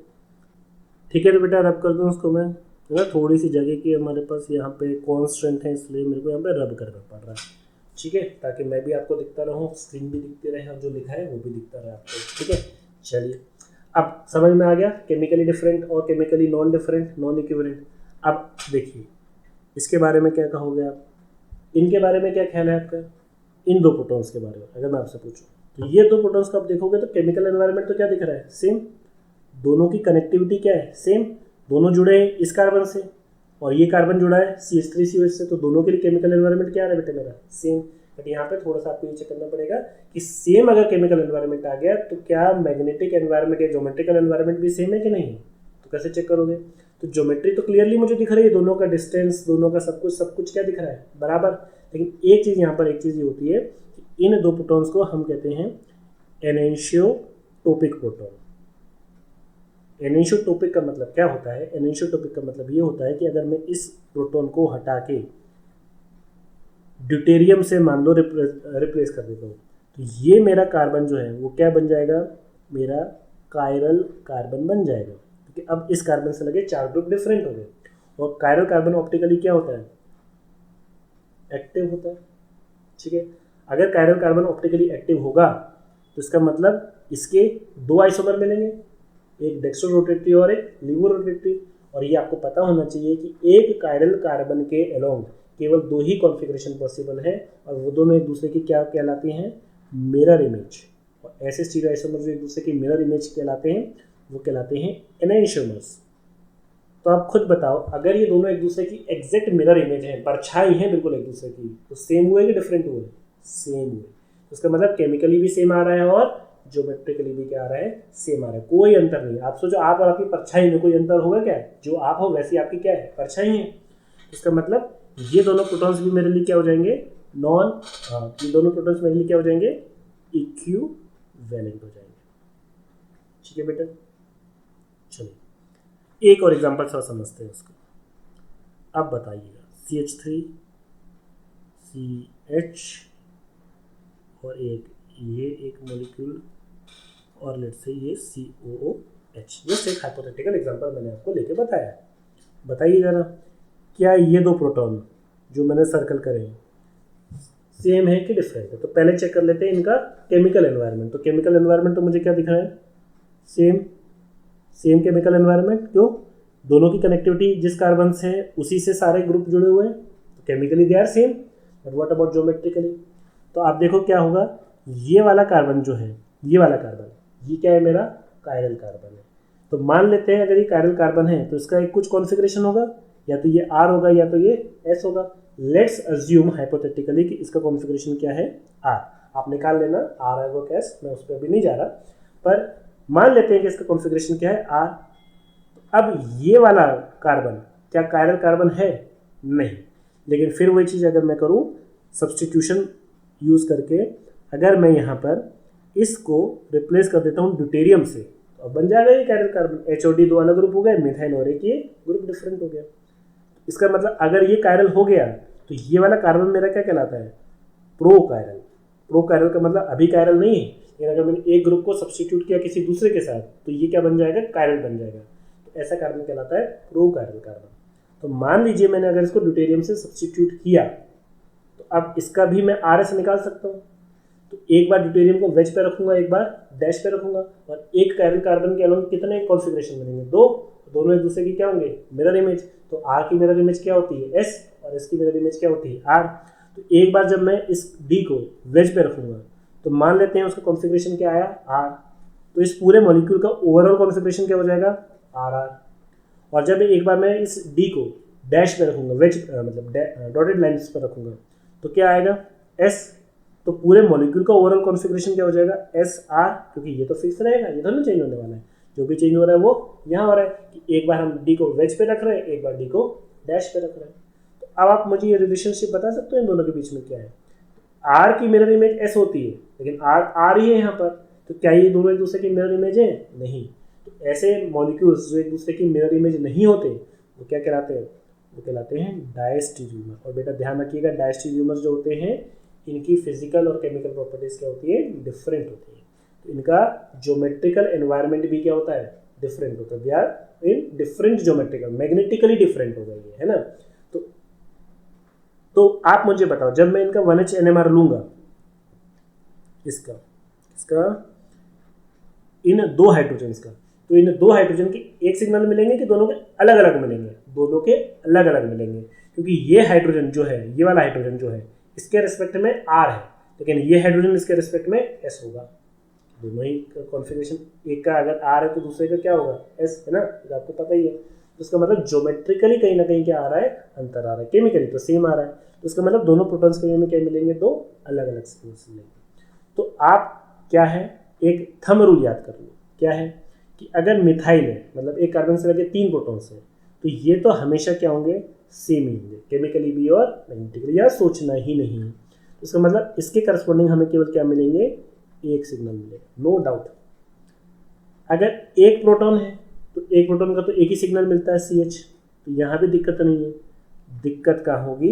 ठीक है, तो बेटा रब कर दूँ उसको मैं, ना थोड़ी सी जगह की हमारे पास यहाँ पे कॉन्स्टेंट है, इसलिए मेरे को यहाँ पे रब करना पड़ रहा है। ठीक है, ताकि मैं भी आपको दिखता रहूँ, स्क्रीन भी दिखती रहे और जो लिखा है वो भी दिखता रहे आपको। ठीक है, चलिए अब समझ में आ गया केमिकली डिफरेंट और chemically non different, non equivalent. अब देखिए इसके बारे में क्या कहोगे आप, इनके बारे में क्या ख्याल है आपका, इन दो प्रोटॉन्स के बारे में अगर मैं आपसे पूछूं, तो ये दो प्रोटॉन्स को आप देखोगे तो केमिकल एनवायरनमेंट तो क्या दिख रहा है, सेम। दोनों की कनेक्टिविटी क्या है, सेम। दोनों जुड़े हैं इस कार्बन से और ये कार्बन जुड़ा है CH3COH से, तो दोनों के लिए केमिकल एनवायरनमेंट क्या है बेटे मेरा, सेम। बट यहाँ पे थोड़ा सा आपको ये चेक करना पड़ेगा कि सेम अगर केमिकल एनवायरनमेंट आ गया तो क्या मैग्नेटिक एनवायरनमेंट या ज्योमेट्रिकल एनवायरनमेंट भी सेम है कि नहीं, तो कैसे चेक करोगे? तो ज्योमेट्री तो क्लियरली मुझे दिख रही है, दोनों का डिस्टेंस, दोनों का सब कुछ क्या दिख रहा है, बराबर। लेकिन एक चीज़ यहाँ पर, एक चीज़ ये होती है कि इन दो प्रोटॉन्स को हम कहते हैं एनेंशियोटोपिक प्रोटॉन। एनेंशियोटोपिक का मतलब क्या होता है, एनेंशियोटोपिक का मतलब ये होता है कि अगर मैं इस प्रोटॉन को हटा के ड्यूटेरियम से मान लो रिप्लेस कर देता हूँ, तो ये मेरा कार्बन जो है वो क्या बन जाएगा, मेरा कायरल कार्बन बन जाएगा, क्योंकि अब इस कार्बन से लगे चार ग्रुप डिफरेंट हो गए। और कायरल कार्बन ऑप्टिकली क्या होता है, एक्टिव होता है। ठीक है, अगर कायरल कार्बन ऑप्टिकली एक्टिव होगा तो इसका मतलब इसके दो आइसोमर मिलेंगे, एक डेक्स्ट्रो रोटेटरी और एक लीवो रोटेटरी। और ये आपको पता होना चाहिए कि एक कायरल कार्बन के अलोंग केवल दो ही कॉन्फ़िगरेशन पॉसिबल है और वो दोनों एक दूसरे की क्या कहलाते हैं, मिरर इमेज। और ऐसे स्टीरियो आइसोमर जो एक दूसरे की मिरर इमेज कहलाते हैं वो कहलाते हैं एनेंशियोमर्स। तो आप खुद बताओ, अगर ये दोनों एक दूसरे की एग्जैक्ट मिरर इमेज हैं, परछाई हैं बिल्कुल एक दूसरे की, तो सेम हुए कि डिफरेंट हुए, सेम हुए। उसका मतलब केमिकली भी सेम आ रहा है और ज्योमेट्रिकली भी क्या आ रहा है, सेम आ रहा है, कोई अंतर नहीं। आप सोचो आप और आपकी परछाई में कोई अंतर होगा क्या, जो आप हो वैसी आपकी क्या है, परछाई है। इसका मतलब ये दोनों प्रोटॉन्स भी मेरे लिए क्या हो जाएंगे, ये दोनों प्रोटॉन्स मेरे लिए क्या हो जाएंगे, इक्विवेलेंट हो जाएंगे। ठीक है बेटा, चलिए एक और एग्जांपल थोड़ा समझते हैं उसको। अब बताइएगा CH3CH और एक मॉलिक्यूल और लेट से ये COOH। जस्ट एक हाइपोथेटिकल एग्जांपल मैंने आपको लेके बताया। बताइए जरा, क्या ये दो प्रोटॉन जो मैंने सर्कल करे हैं सेम है कि डिफरेंट है? तो पहले चेक कर लेते हैं इनका केमिकल एनवायरनमेंट। तो केमिकल एनवायरनमेंट तो मुझे क्या दिख रहा है, सेम केमिकल एनवायरनमेंट। क्यों, दोनों की कनेक्टिविटी जिस कार्बन से है उसी से सारे ग्रुप जुड़े हुए हैं, तो chemically they are same, but what about geometrically? तो आप देखो क्या होगा, ये वाला कार्बन जो है, ये वाला कार्बन, ये क्या है, मेरा कायरल कार्बन है। तो मान लेते हैं अगर ये कायरल कार्बन है तो इसका एक कुछ कॉन्फ़िगरेशन होगा, या तो ये R होगा या तो ये S होगा। लेट्स अज्यूम हाइपोथेटिकली कि इसका कॉन्फ़िगरेशन क्या है, R। आप निकाल लेना R है वो S, मैं उस पर अभी नहीं जा रहा, पर मान लेते हैं कि इसका कॉन्फ़िगरेशन क्या है, R। अब ये वाला कार्बन क्या कायरल कार्बन है? नहीं। लेकिन फिर वही चीज़ अगर मैं करूँ सब्स्टिट्यूशन यूज़ करके, अगर मैं यहाँ पर इसको रिप्लेस कर देता हूँ ड्यूटेरियम से, तो अब बन जाएगा ये कायरल कार्बन। HOD दो अलग ग्रुप हो गए, मिथाइल और एक ये ग्रुप डिफरेंट हो गया। इसका मतलब अगर ये कायरल हो गया तो ये वाला कार्बन मेरा क्या कहलाता है, प्रो कायरल। प्रो कायरल का मतलब अभी कायरल नहीं है, लेकिन अगर मैंने एक ग्रुप को सब्स्टिट्यूट किया किसी दूसरे के साथ तो ये क्या बन जाएगा, कायरल बन जाएगा। तो ऐसा कार्बन कहलाता है प्रो कायरल कार्बन। तो मान लीजिए मैंने अगर इसको ड्यूटेरियम से सब्स्टिट्यूट किया तो अब इसका भी मैं RS निकाल सकता हूँ। तो एक बार ड्यूटेरियम को वेज पे रखूंगा, एक बार डैश पे रखूंगा, और एक कायरल कार्बन के अलोंग कितने कॉन्फ़िगरेशन बनेंगे, दो। दोनों एक दूसरे की क्या होंगे, मिरर इमेज। तो R की मिरर इमेज क्या होती है, S, और S की मिरर इमेज क्या होती है, R। तो एक बार जब मैं इस D को वेज पे रखूंगा तो मान लेते हैं उसका कॉन्फ़िगरेशन क्या आया, R। तो इस पूरे मॉलिक्यूल का ओवरऑल कॉन्फ़िगरेशन क्या हो जाएगा, RR। और जब एक बार मैं इस D को डैश पे रखूंगा, वेज मतलब डॉटेड लाइन्स पर रखूंगा, तो क्या आएगा, S। तो पूरे मॉलिक्यूल का ओवरऑल कॉन्फ़िगरेशन क्या हो जाएगा, SR, क्योंकि ये तो फिक्स रहेगा, ये तो नहीं चेंज होने वाला है। जो भी चेंज हो रहा है वो यहाँ हो रहा है कि एक बार हम D को वेज पे रख रहे हैं, एक बार D को डैश पे रख रहे हैं। तो अब आप मुझे ये रिलेशनशिप बता सकते हो इन दोनों के बीच में क्या है। R की मिरर इमेज S होती है, लेकिन R ही है यहाँ पर, तो क्या ये दोनों एक दूसरे की मिरर इमेज है, नहीं। तो ऐसे मॉलिक्यूल्स जो एक दूसरे की मिरर इमेज नहीं होते वो क्या कहलाते हैं, वो कहलाते हैं डायस्टीरियोमर। और बेटा ध्यान रखिएगा, डायस्टीरियोमर्स जो होते हैं इनकी फिजिकल और केमिकल प्रॉपर्टीज क्या होती है, डिफरेंट होती है। तो इनका ज्योमेट्रिकल एनवायरनमेंट भी क्या होता है, डिफरेंट होता है। They are in different geometrical, magnetically different हो गई है ना। तो आप मुझे बताओ, जब मैं इनका 1H NMR लूंगा, इसका इन दो हाइड्रोजन्स का, तो इन दो हाइड्रोजन के एक सिग्नल मिलेंगे कि दोनों के अलग अलग मिलेंगे, दोनों के अलग अलग मिलेंगे, क्योंकि ये हाइड्रोजन जो है, ये वाला हाइड्रोजन जो है इसके रिस्पेक्ट में R है, लेकिन ये हाइड्रोजन इसके रिस्पेक्ट में S होगा। दोनों ही कॉन्फ़िगरेशन, एक का अगर R है तो दूसरे का क्या होगा, S है ना, तो आपको पता ही है। तो इसका मतलब ज्योमेट्रिकली कहीं ना कहीं क्या आ रहा है, अंतर आ रहा है। केमिकली तो सेम आ रहा है, तो इसका मतलब दोनों प्रोटॉन्स के में क्या मिलेंगे, दो अलग अलग सिग्नल्स मिलेंगे। तो आप क्या है, एक थंब रूल याद कर लो, क्या है कि अगर मिथाइल है, मतलब एक कार्बन से लगे 3 प्रोटॉन्स हैं, तो ये तो हमेशा क्या होंगे, सेम ही होंगे, केमिकली भी और मैग्नेटिकली, या सोचना ही नहीं है। तो इसका मतलब इसके करस्पॉन्डिंग हमें केवल क्या मिलेंगे, एक सिग्नल मिलेगा, नो डाउट। अगर एक प्रोटॉन है तो एक प्रोटॉन का तो एक ही सिग्नल मिलता है, CH, तो यहाँ भी दिक्कत नहीं है। दिक्कत कहाँ होगी,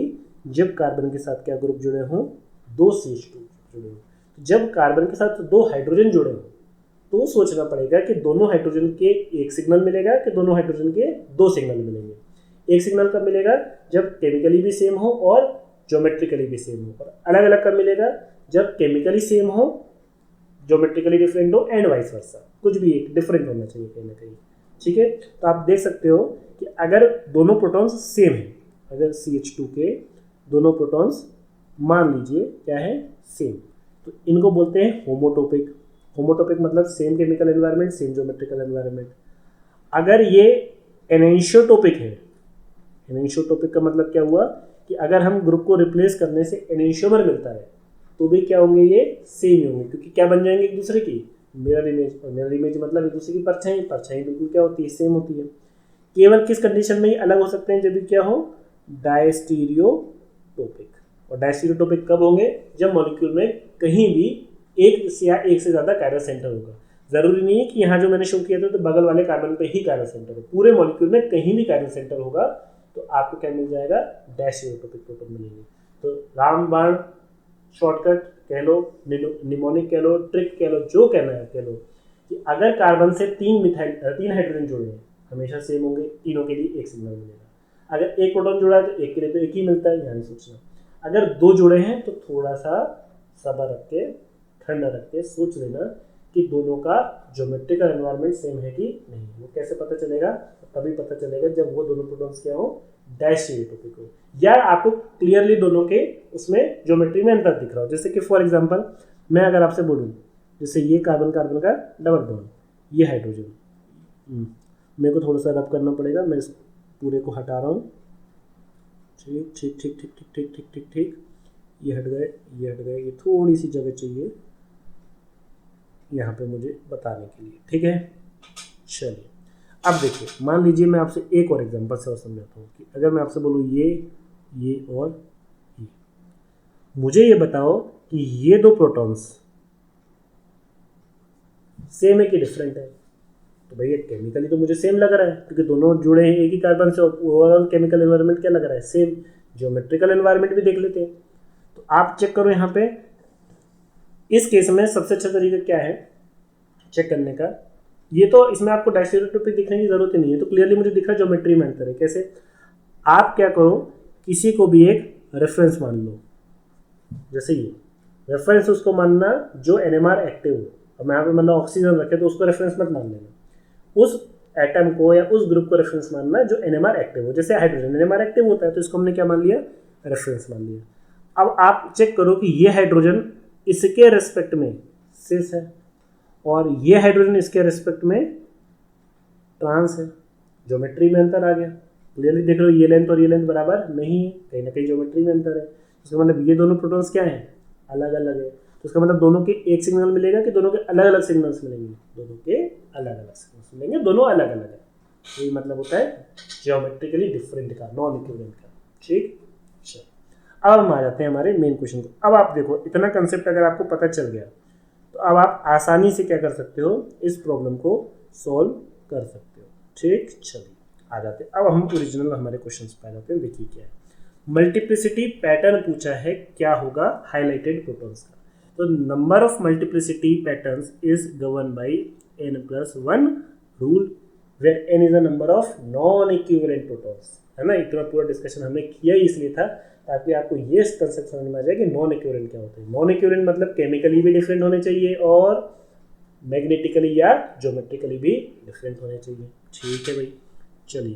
जब कार्बन के साथ क्या ग्रुप जुड़े हों, 2 CH2 जुड़े हों। जब कार्बन के साथ 2 हाइड्रोजन जुड़े हों तो सोचना पड़ेगा कि दोनों हाइड्रोजन के एक सिग्नल मिलेगा कि दोनों हाइड्रोजन के 2 सिग्नल मिलेंगे। एक सिग्नल कब मिलेगा, जब केमिकली भी सेम हो और ज्योमेट्रिकली भी सेम हो, और अलग अलग कब मिलेगा, जब केमिकली सेम हो, ज्योमेट्रिकली डिफरेंट हो, एंड वाइस वर्सा, कुछ भी एक डिफरेंट होना चाहिए कहीं ना कहीं। ठीक है, तो आप देख सकते हो कि अगर दोनों प्रोटॉन्स सेम है, अगर CH2 के दोनों प्रोटॉन्स मान लीजिए क्या है, सेम, तो इनको बोलते हैं होमोटोपिक। होमोटोपिक मतलब same chemical environment, same geometrical environment. अगर ये एनेंशियोटोपिक है, एनेंशियोटोपिक का मतलब क्या हुआ कि अगर हम ग्रुप को रिप्लेस करने से एनेंशियोमर मिलता है तो भी क्या होंगे, ये सेम होंगे, क्योंकि क्या बन जाएंगे एक दूसरे की मिरर इमेज। और मिरर इमेज मतलब एक दूसरे की परछाई, परछाई बिल्कुल क्या होती है, सेम होती है। केवल किस कंडीशन में ये अलग हो सकते हैं, जब भी क्या हो, डायस्टीरियोटोपिक। और डायस्टीरियोटोपिक कब होंगे, जब मॉलिक्यूल में कहीं भी एक से ज़्यादा कायरल सेंटर होगा। जरूरी नहीं है कि यहाँ जो मैंने शो किया था तो बगल वाले कार्बन पे ही कायरल सेंटर हो, पूरे मॉलिक्यूल में कहीं भी कायरल सेंटर होगा तो आपको क्या मिल जाएगा, डायस्टीरियोटोपिक प्रोटॉन मिलेंगे। तो रामबाण शॉर्टकट कह लो, निमोनिक कह लो, ट्रिक कह लो, जो कहना है कह लो, कि अगर कार्बन से 3 हाइड्रोजन जुड़े हैं हमेशा सेम होंगे, तीनों के लिए एक सिग्नल मिलेगा। अगर एक प्रोटॉन जुड़ा है तो एक के लिए तो एक ही मिलता है, यहाँ नहीं सोचना। अगर 2 जुड़े हैं तो थोड़ा सा सब्र रख के, ठंडा रख के सोच लेना कि दोनों का ज्योमेट्रिकल एनवायरनमेंट सेम है कि नहीं। वो कैसे पता चलेगा? तभी पता चलेगा जब वो दोनों प्रोटॉन्स क्या हो, डैश स्टीरियोटोपिक हो, या आपको क्लियरली दोनों के उसमें ज्योमेट्री में अंतर दिख रहा हो। जैसे कि फॉर एग्जांपल मैं अगर आपसे बोलूँ, जैसे ये कार्बन कार्बन का डबल बॉन्ड, ये हाइड्रोजन, मेरे को थोड़ा सा रब करना पड़ेगा, मैं इस पूरे को हटा रहा हूँ। ठीक ठीक ठीक ठीक ठीक ठीक ठीक ठीक ठीक, ये हट गए, ये हट गए, ये थोड़ी सी जगह चाहिए यहाँ पे मुझे बताने के लिए, ठीक है। चलिए अब देखिए, मान लीजिए मैं आपसे एक और एग्जांपल से और समझाता हूँ कि अगर मैं आपसे बोलूँ ये और ये, मुझे ये बताओ कि ये दो प्रोटॉन्स सेम है कि डिफरेंट है? तो भैया केमिकली तो मुझे सेम लग रहा है, क्योंकि दोनों जुड़े हैं एक ही कार्बन से, और ओवरऑल केमिकल एनवायरनमेंट क्या लग रहा है? सेम। ज्योमेट्रिकल एनवायरनमेंट भी देख लेते हैं। तो आप चेक करो यहाँ पे, इस केस में सबसे अच्छा तरीका क्या है चेक करने का? ये तो इसमें आपको डायस्टेरियोटोपिक दिखने की जरूरत ही नहीं है, तो क्लियरली मुझे दिख रहा है ज्योमेट्री में अंतर है। कैसे? आप क्या करो, किसी को भी एक रेफरेंस मान लो, जैसे ये रेफरेंस उसको मानना जो एनएमआर एक्टिव हो। अब मैं यहाँ पे मतलब ऑक्सीजन रखे तो उसको रेफरेंस मत मान लेना, उस एटम को या उस ग्रुप को रेफरेंस मानना जो एनएमआर एक्टिव हो। जैसे हाइड्रोजन एनएमआर एक्टिव होता है, तो इसको हमने क्या मान लिया? रेफरेंस मान लिया। अब आप चेक करो कि ये हाइड्रोजन इसके रेस्पेक्ट में सिस है और ये हाइड्रोजन इसके रेस्पेक्ट में ट्रांस है। ज्योमेट्री में अंतर आ गया। क्लियरली देख लो, ये लेंथ और ये लेंथ बराबर नहीं है, कहीं ना कहीं ज्योमेट्री में अंतर है। इसका मतलब ये दोनों प्रोटॉन्स क्या हैं? अलग अलग है। तो इसका मतलब दोनों के एक सिग्नल मिलेगा कि दोनों के अलग अलग सिग्नल्स मिलेंगे? दोनों के अलग अलग सिग्नल्स मिलेंगे, दोनों अलग अलग है। यही मतलब होता है ज्योमेट्रिकली डिफरेंट का, नॉन इक्विवेलेंट का। ठीक, चलो अब हम आ जाते हैं हमारे मेन क्वेश्चन को। अब आप देखो, इतना कंसेप्ट अगर आपको पता चल गया तो अब आप आसानी से क्या कर सकते हो, इस प्रॉब्लम को सॉल्व कर सकते हो। ठीक, चलिए आ जाते हैं अब हम ओरिजिनल हमारे क्वेश्चन पे आ जाते हैं। देखिए क्या है, मल्टीप्लिसिटी पैटर्न पूछा है, क्या होगा हाईलाइटेड प्रोटॉन्स का। तो number of multiplicity patterns is govern by n+1 rule, where n is the number of non equivalent protons, है ना। इतना पूरा डिस्कशन हमने किया ही इसलिए था ताकि आपको ये कंसेप्ट समझ में आ जाए कि नॉन इक्विवेलेंट क्या होते हैं। नॉन इक्विवेलेंट मतलब केमिकली भी डिफरेंट होने चाहिए और मैग्नेटिकली या ज्योमेट्रिकली भी डिफरेंट होने चाहिए। ठीक है भाई, चलिए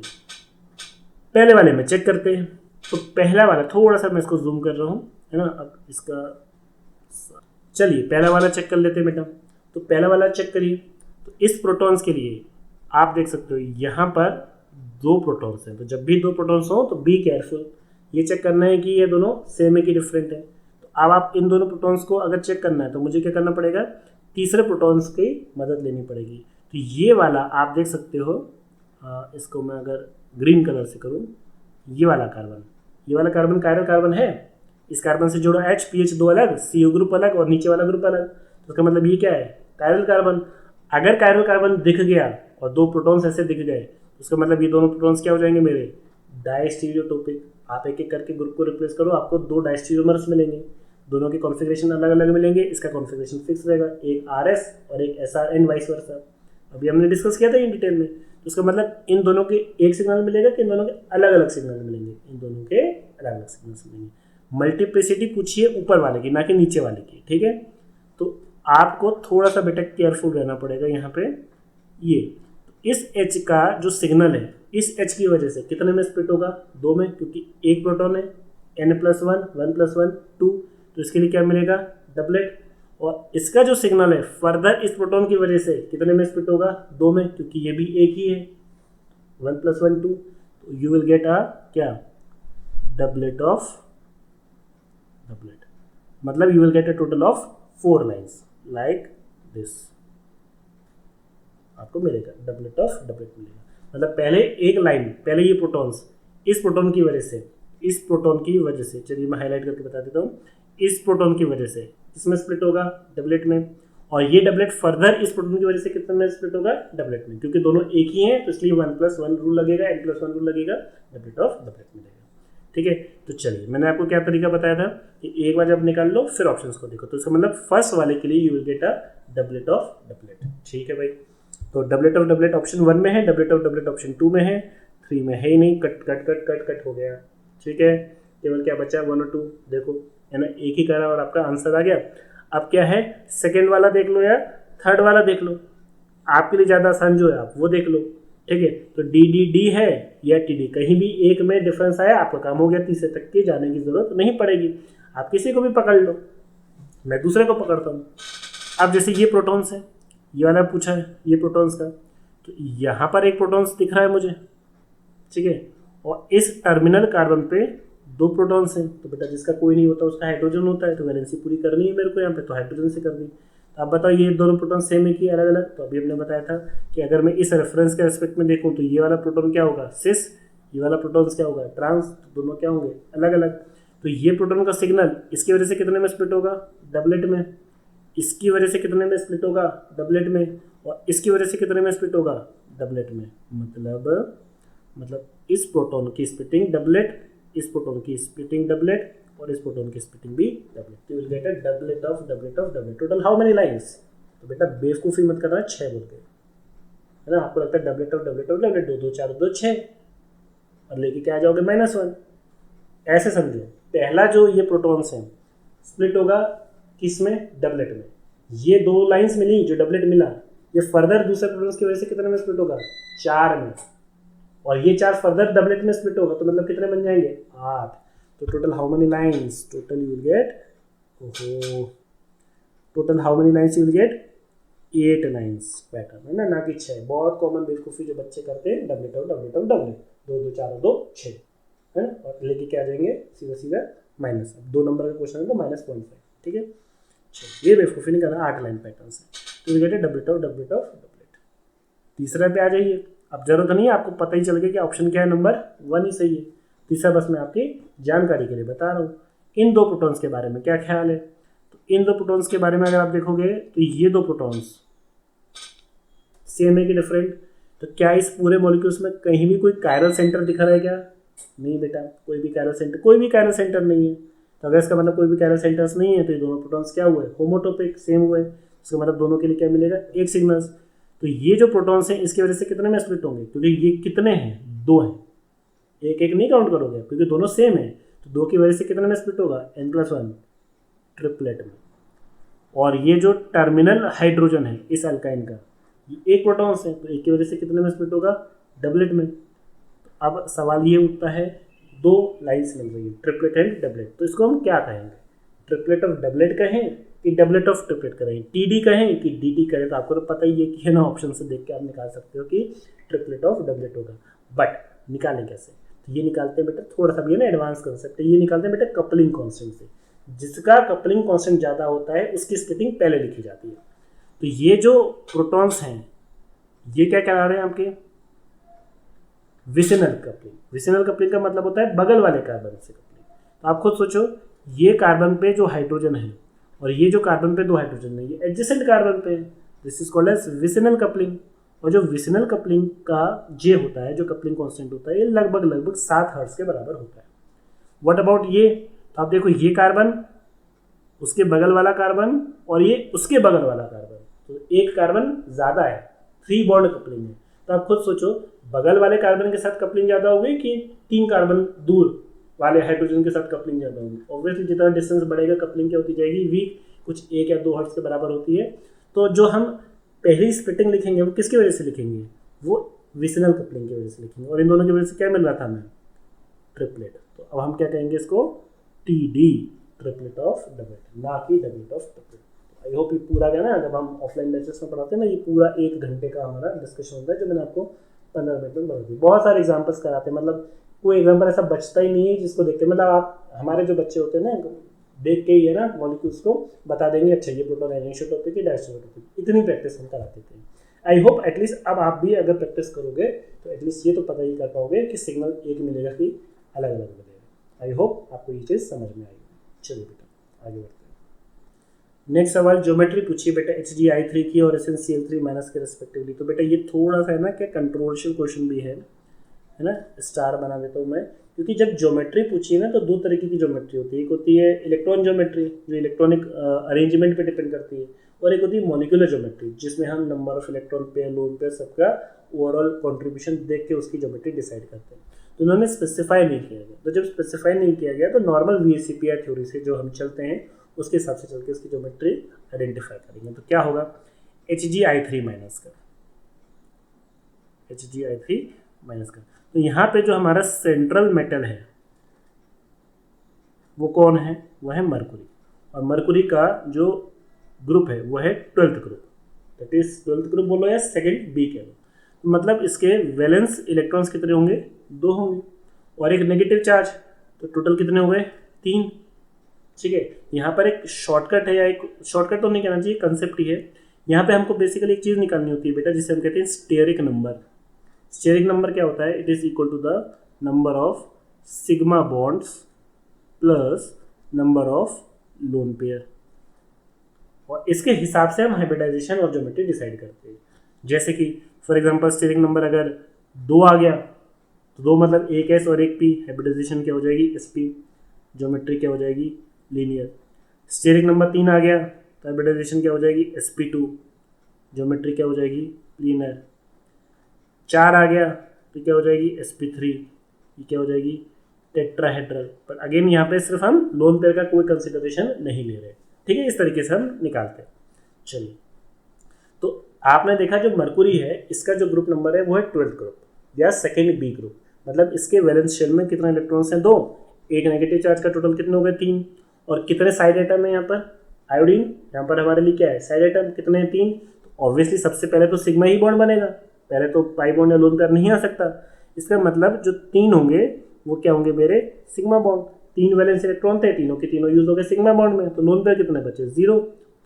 पहले वाले में चेक करते हैं। तो पहला वाला थोड़ा सा मैं इसको जूम कर रहा हूँ, है ना। अब इसका चलिए पहला वाला चेक कर लेते हैं बेटा। तो पहला वाला चेक करिए। तो इस प्रोटॉन्स के लिए आप देख सकते हो यहाँ पर दो प्रोटॉन्स हैं। तो जब भी दो प्रोटॉन्स हो तो बी केयरफुल, ये चेक करना है कि ये दोनों सेम है कि डिफरेंट है। तो अब आप इन दोनों प्रोटॉन्स को अगर चेक करना है तो मुझे क्या करना पड़ेगा? तीसरे प्रोटॉन्स की मदद लेनी पड़ेगी। तो ये वाला आप देख सकते हो, इसको मैं अगर ग्रीन कलर से करूँ, ये वाला कार्बन कायरल कार्बन है। इस कार्बन से जुड़ा H PH दो अलग, CO ग्रुप अलग और नीचे वाला ग्रुप अलग। तो इसका मतलब ये क्या है? Chiral carbon. अगर कायरल कार्बन दिख गया और दो प्रोटॉन्स ऐसे दिख गए तो इसका मतलब ये दोनों प्रोटॉन्स क्या हो जाएंगे मेरे? डायस्टीरियोटोपिक। आप एक एक करके ग्रुप को रिप्लेस करो, आपको दो डायस्टीरियोमर्स मिलेंगे। दोनों के कॉन्फ़िगरेशन अलग अलग मिलेंगे, इसका कॉन्फ़िगरेशन फिक्स रहेगा, एक RS और एक SR एंड वाइस वर्सा। अभी हमने डिस्कस किया था इन डिटेल में। तो इसका मतलब इन दोनों के एक सिग्नल मिलेगा कि इन दोनों के अलग अलग सिग्नल मिलेंगे? इन दोनों के अलग अलग सिग्नल्स मिलेंगे। मल्टीप्लिसिटी पूछिए ऊपर वाले की, ना कि नीचे वाले की। ठीक है, तो आपको थोड़ा सा बेटा केयरफुल रहना पड़ेगा यहाँ पे। ये इस H का जो सिग्नल है, इस H की वजह से कितने में स्प्लिट होगा? दो में, क्योंकि एक प्रोटॉन है, n+1 1+1 2, तो इसके लिए क्या मिलेगा? डबलेट। और इसका जो सिग्नल है फर्दर इस प्रोटॉन की वजह से कितने में स्प्लिट होगा? दो में, क्योंकि ये भी एक ही है, 1+1 2। तो यू विल गेट अ क्या? डबलेट ऑफ डबलेट, मतलब you will get a total of 4 lines like this. आपको मिलेगा डबलेट ऑफ डबलेट मिलेगा। मतलब पहले एक लाइन, पहले ये प्रोटॉन्स इस प्रोटॉन की वजह से, चलिए मैं हाईलाइट करके बता देता हूँ, इस प्रोटॉन की वजह से इसमें स्प्लिट होगा डबलेट में, और ये डबलेट फर्दर इस प्रोटॉन की वजह से कितने में स्प्लिट होगा? डबलेट में, क्योंकि दोनों एक ही हैं तो इसलिए 1+1 रूल लगेगा, n+1 रूल लगेगा, डबलेट ऑफ डबलेट मिलेगा। ठीक है, तो चलिए मैंने आपको क्या तरीका बताया था कि एक बार जब निकाल लो फिर ऑप्शंस को देखो। तो इसका मतलब फर्स्ट वाले के लिए you will get a doublet of doublet. ठीक है भाई, तो डबलेट ऑफ डबलेट ऑप्शन 1 में है, डबलेट ऑफ डबलेट ऑप्शन 2 में है, 3 में है ही नहीं, cut cut cut cut cut हो गया। ठीक है, केवल क्या बचा? 1 और 2। देखो है ना, एक ही करा और आपका आंसर आ गया। अब क्या है? सेकेंड वाला देख लो या थर्ड वाला देख लो, आपके लिए ज़्यादा आसान जो है आप वो देख लो। ठीक है, तो डी डी डी है या टी डी, कहीं भी एक में डिफरेंस आया आपका काम हो गया, तीसरे तक के जाने की जरूरत नहीं पड़ेगी। आप किसी को भी पकड़ लो, मैं दूसरे को पकड़ता हूँ। अब जैसे ये प्रोटॉन्स है, ये वाला पूछा है ये प्रोटॉन्स का, तो यहाँ पर एक प्रोटॉन्स दिख रहा है मुझे, ठीक है, और इस टर्मिनल कार्बन पे 2 प्रोटॉन्स हैं। तो बेटा जिसका कोई नहीं होता उसका हाइड्रोजन होता है, तो वैलेंसी पूरी करनी है मेरे को यहाँ पे, तो हाइड्रोजन से कर दी। तो आप बताओ ये दोनों प्रोटॉन सेम है कि अलग अलग? तो अभी हमने बताया था कि अगर मैं इस रेफरेंस के रेस्पेक्ट में देखूँ तो ये वाला प्रोटॉन क्या होगा, सिस, ये वाला प्रोटॉन क्या होगा, ट्रांस, तो दोनों क्या होंगे, अलग अलग। तो ये प्रोटॉन का सिग्नल इसकी वजह से कितने में स्प्लिट होगा, डबलेट में, इसकी वजह से कितने में स्प्लिट होगा, डबलेट में, और इसकी वजह से कितने में स्प्लिट होगा, डबलेट में। मतलब इस प्रोटॉन की स्प्लिटिंग डबलेट, इस प्रोटॉन की स्प्लिटिंग डबलेट, और इस प्रोटॉन की स्प्लिटिंग भी doublet. You will get a doublet of doublet of doublet. Total how many lines? तो बेटा बेवकूफ़ी मत करना, 6 बोल के, है ना। आपको लगता है doublet of doublet of doublet, 2 2 4 2 6, और लेके क्या आ जाओगे -1। ऐसे समझो, पहला जो ये प्रोटॉन्स हैं स्प्लिट होगा किस में, डबलेट में। ये 2 लाइंस मिली जो डबलेट मिला, ये फर्दर दूसरे प्रोटॉन्स की वजह से कितने में स्प्लिट होगा, 4 में, और ये 4 फर्दर डबलेट में स्प्लिट होगा, तो मतलब कितने बन जाएंगे, 8। तो total how many lines, total you will get, total how many lines you will get, 8 lines pattern, है ना कि 6। बहुत कॉमन बेवकूफ़ी जो बच्चे करते हैं, doublet of doublet of doublet, 2 2 4 2 6, है ना, और लेके क्या आ जाएंगे सीधा सीधा माइनस। 2 नंबर का क्वेश्चन है तो -0.5, ठीक है। ये बेवकूफ़ी नहीं करना, 8 लाइन पैटर्न से, तो you get doublet of doublet of doublet. तीसरा पे आ जाइए, अब जरूरत नहीं है, आपको पता ही चल गया कि ऑप्शन क्या है, नंबर 1 ही सही है। तीसरा बस मैं आपकी जानकारी के लिए बता रहा हूँ। इन 2 प्रोटॉन्स के बारे में क्या ख्याल है? तो इन 2 प्रोटॉन्स के बारे में अगर आप देखोगे तो ये 2 प्रोटॉन्स सेम है कि डिफरेंट? तो क्या इस पूरे मॉलिक्यूल्स में कहीं भी कोई कायरल सेंटर दिखा रहा है क्या? नहीं बेटा, कोई भी कायरल सेंटर नहीं है। तो अगर इसका मतलब कोई भी कायरल सेंटर्स नहीं है, तो ये दोनों प्रोटॉन्स क्या हुए, होमोटोपिक, सेम हुए। इसका मतलब दोनों के लिए क्या मिलेगा, एक सिग्नल्स। तो ये जो प्रोटॉन्स हैं इसकी वजह से कितने में स्प्लिट होंगे, क्योंकि ये कितने हैं, 2 हैं, एक एक नहीं काउंट करोगे क्योंकि दोनों सेम है, तो 2 की वजह से कितने में स्प्लिट होगा, n+1, ट्रिपलेट में। और ये जो टर्मिनल हाइड्रोजन है इस अल्काइन का, ये एक प्रोटॉन्स है, तो एक की वजह से कितने में स्प्लिट होगा, डबलेट में। तो अब सवाल ये उठता है, 2 लाइन्स मिल रही है, ट्रिपलेट एंड डबलेट, तो इसको हम क्या कहेंगे, ट्रिपलेट ऑफ डबलेट कहें कि डबलेट ऑफ ट्रिपलेट करें, टीडी कहें कि डीटी करें? तो आपको तो पता ही है कि, है ना, ऑप्शन से देख के आप निकाल सकते हो कि ट्रिपलेट ऑफ डबलेट होगा। बट निकालें कैसे? तो ये निकालते हैं बेटा, थोड़ा सा भी ना एडवांस कंसेप्ट है, ये निकालते हैं बेटा कपलिंग कांस्टेंट से। जिसका कपलिंग कांस्टेंट ज़्यादा होता है उसकी स्प्लिटिंग पहले लिखी जाती है। तो ये जो प्रोटॉन्स हैं ये क्या करा रहे हैं आपके, विसिनल कपलिंग। विसिनल कपलिंग का मतलब होता है बगल वाले कार्बन से कपलिंग। तो आप खुद सोचो, ये कार्बन पे जो हाइड्रोजन है और ये जो कार्बन पे 2 हाइड्रोजन है, ये एडजेसेंट कार्बन पे है, this is called as vicinal coupling. और जो विसिनल कपलिंग का जे होता है, जो कपलिंग कांस्टेंट होता है, ये लगभग 7 हर्ट्ज के बराबर होता है। व्हाट अबाउट ये? तो आप देखो, ये कार्बन, उसके बगल वाला कार्बन, और ये उसके बगल वाला कार्बन, तो एक कार्बन ज़्यादा है, 3 बॉन्ड कपलिंग है। तो आप खुद सोचो, बगल वाले कार्बन के साथ कपलिंग ज़्यादा होगी कि 3 कार्बन दूर वाले हाइड्रोजन के साथ कपलिंग ज़्यादा होगी? ऑब्वियसली जितना डिस्टेंस बढ़ेगा कपलिंग क्या होती जाएगी, वीक, कुछ 1 या 2 हर्ट्ज के बराबर होती है। तो जो हम पहली स्प्लिटिंग लिखेंगे वो किसकी वजह से लिखेंगे, वो विसिनल कपलिंग की वजह से लिखेंगे। और इन दोनों की वजह से क्या मिल रहा था हमें, ट्रिपलेट। तो अब हम क्या कहेंगे इसको, टीडी, ट्रिपलेट ऑफ डबलेट, ना कि doublet of triplet. I hope ये पूरा क्या ना, जब हम ऑफलाइन लेक्चर्स में पढ़ाते हैं ना, ये पूरा 1 घंटे का हमारा डिस्कशन होता है, जो मैंने आपको 15 मिनट में बता दी। बहुत सारे एग्जाम्पल्स कराते हैं, मतलब कोई एग्जाम्पल ऐसा बचता ही नहीं है जिसको देखते, मतलब आप हमारे जो बच्चे होते हैं ना, देख के ही है ना मॉलिक्यूल्स को बता देंगे, अच्छा ये प्रोटॉन एनिसोटोपिक है, डायसोटोपिक, इतनी प्रैक्टिस हम कराते थे। आई होप एटलीस्ट अब आप भी अगर प्रैक्टिस करोगे तो एटलीस्ट ये तो पता ही कर पाओगे कि सिग्नल एक मिलेगा कि अलग अलग मिलेगा। आई होप आपको ये चीज़ समझ में आएगी। चलिए बेटा आगे बढ़ते हैं। नेक्स्ट सवाल ज्योमेट्री पूछिए बेटा, HgI3 की और SnCl3 माइनस के रिस्पेक्टिवली। तो बेटा ये थोड़ा सा है ना क्या कंट्रोवर्शियल क्वेश्चन भी है ना, स्टार बना देता हूँ मैं, क्योंकि जब ज्योमेट्री पूछिए ना तो 2 तरीके की ज्योमेट्री होती है। एक होती है इलेक्ट्रॉन ज्योमेट्री जो इलेक्ट्रॉनिक अरेंजमेंट पे डिपेंड करती है, और एक होती है मॉलिक्यूलर ज्योमेट्री जिसमें हम number of electron pair, lone pair, सबका ओवरऑल कॉन्ट्रीब्यूशन देख के उसकी ज्योमेट्री डिसाइड करते हैं। तो उन्होंने स्पेसिफाई नहीं किया गया, तो जब स्पेसिफाई नहीं किया गया तो नॉर्मल VSEPR थ्योरी से जो हम चलते हैं उसके हिसाब से चल के उसकी ज्योमेट्री आइडेंटिफाई करेंगे। तो क्या होगा, HgI3 माइनस का, HgI3 माइनस का। तो यहाँ पे जो हमारा सेंट्रल मेटल है वो कौन है, वो है मरकुरी, और मरकुरी का जो ग्रुप है वो है 12th group, that is 12th group बोलो या सेकंड बी कह लो। तो मतलब इसके वैलेंस इलेक्ट्रॉन्स कितने होंगे, 2 होंगे, और एक नेगेटिव चार्ज, तो टोटल कितने हो गए, 3। ठीक है, यहाँ पर एक शॉर्टकट है, या एक शॉर्टकट तो नहीं कहना चाहिए, कंसेप्ट ही है। यहाँ पे हमको बेसिकली एक चीज़ निकालनी होती है बेटा, जिसे हम कहते हैं स्टेरिक नंबर। स्टेरिक नंबर क्या होता है, it is equal to the number of sigma bonds plus number of lone pair, और इसके हिसाब से हम हाइब्रिडाइजेशन और ज्योमेट्री डिसाइड करते हैं। जैसे कि फॉर एग्जांपल स्टेरिक नंबर अगर 2 आ गया तो 2 मतलब एक एस और एक पी, हाइब्रिडाइजेशन क्या हो जाएगी, एस पी, ज्योमेट्री क्या हो जाएगी, लीनियर। स्टेरिक नंबर 3 आ गया तो हाइब्रिडाइजेशन क्या हो जाएगी, sp2, ज्योमेट्री क्या हो जाएगी, प्लीनर। 4 आ गया तो क्या हो जाएगी, sp3, ये क्या हो जाएगी, टेट्राहेड्रल। पर अगेन यहाँ पे सिर्फ हम लोन पेयर का कोई कंसिडरेशन नहीं ले रहे, ठीक है, इस तरीके से हम निकालते हैं। चलिए, तो आपने देखा जो मरकुरी है इसका जो ग्रुप नंबर है वो है 12th ग्रुप या सेकेंड बी ग्रुप, मतलब इसके वैलेंस शेल में कितने इलेक्ट्रॉन्स हैं, 2, एक नेगेटिव चार्ज का टोटल कितने हो गए, 3, और कितने साइड एटम है यहाँ पर, आयोडीन, यहाँ पर हमारे लिए क्या है, साइड एटम कितने हैं, 3। तो ऑब्वियसली सबसे पहले तो सिग्मा ही बॉन्ड बनेगा, पहले तो पाई बॉन्ड या लोन पेयर नहीं आ सकता। इसका मतलब जो 3 होंगे वो क्या होंगे मेरे, सिग्मा बॉन्ड। 3 वैलेंस इलेक्ट्रॉन थे, तीनों के तीनों यूज हो गए सिग्मा बॉन्ड में, तो लोन पेयर कितने बचे, 0।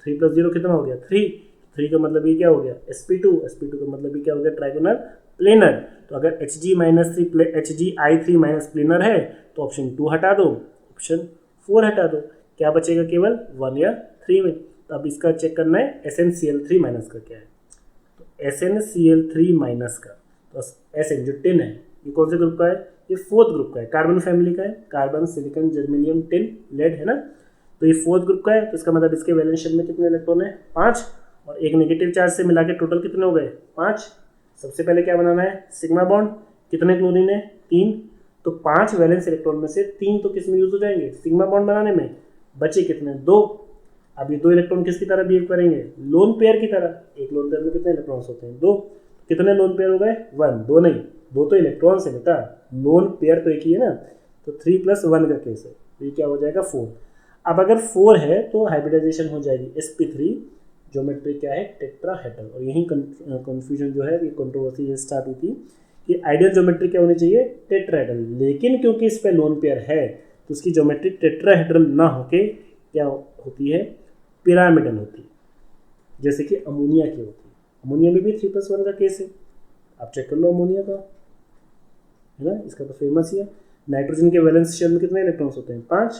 3 + 0 कितना हो गया, 3 का मतलब ये क्या हो गया, sp2 का मतलब ये क्या हो गया, ट्राइगोनल प्लेनर। तो अगर HgI3 माइनस प्लेनर है तो ऑप्शन 2 हटा दो, ऑप्शन 4 हटा दो, क्या बचेगा, केवल 1 या 3 में। तो अब इसका चेक करना है SnCl3 माइनस का क्या है, तो SnCl3 माइनस का, तो Sn जो टिन है ये कौन से ग्रुप का है, ये 4th ग्रुप का है, कार्बन फैमिली का है, carbon silicon germanium tin lead है ना, तो ये 4th ग्रुप का है। तो इसका मतलब इसके वैलेंस शेल में कितने इलेक्ट्रॉन है, 5, और एक नेगेटिव चार्ज से मिला के टोटल कितने हो गए, 5। सबसे पहले क्या बनाना है, सिग्मा बॉन्ड, कितने क्लोरीन है, 3, तो 5 वैलेंस इलेक्ट्रॉन में से 3 तो किस में यूज हो जाएंगे, सिग्मा बॉन्ड बनाने में, बचे कितने, 2। अब ये 2 इलेक्ट्रॉन किसकी तरह बिहेव करेंगे, लोन पेयर की तरह। एक लोन पेयर में कितने इलेक्ट्रॉन्स होते हैं, 2, कितने लोन पेयर हो गए, 1, 2 नहीं, 2 तो इलेक्ट्रॉन्स है बेटा, लोन पेयर तो एक ही है ना, तो 3 + 1 का केस है, तो ये क्या हो जाएगा, 4। अब अगर 4 है तो हाइब्रिडाइजेशन हो जाएगी sp3, ज्योमेट्री क्या है, टेट्राहेड्रल। और यही कंफ्यूजन जो है, ये कंट्रोवर्सी ये स्टार्ट हुई थी कि आइडियल ज्योमेट्री क्या होनी चाहिए, टेट्राहेड्रल, लेकिन क्योंकि इस पे लोन पेयर है तो उसकी ज्योमेट्री टेट्राहेड्रल ना होके क्या होती है, पिरामिडल होती है, जैसे कि अमोनिया की होती है। अमोनिया में भी 3 + 1 का केस है, आप चेक कर लो अमोनिया का, है ना, इसका तो फेमस ही है। नाइट्रोजन के वैलेंस शेल में कितने इलेक्ट्रॉन्स होते हैं, 5,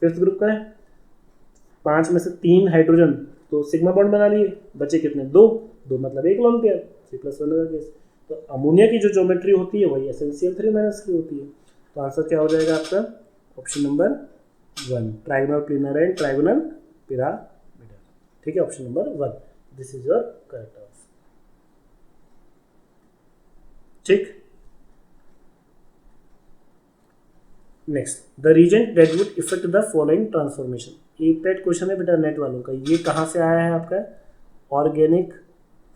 5th ग्रुप का है, 5 में से 3 हाइड्रोजन, तो सिग्मा बॉन्ड बना लिए, बचे कितने, 2 मतलब एक लोन पेयर, 3 + 1 का केस। तो अमोनिया की जो ज्योमेट्री होती है वही SnCl3 माइनस की होती है। तो आंसर क्या हो जाएगा आपका, option number 1, trigonal planar and trigonal pyramidal, ठीक है, option number 1, this is your correct answer. ठीक, next, the reagent that would effect the following transformation. ये पेट क्वेश्चन है बेटा नेट वालों का, ये कहाँ से आया है आपका, ऑर्गेनिक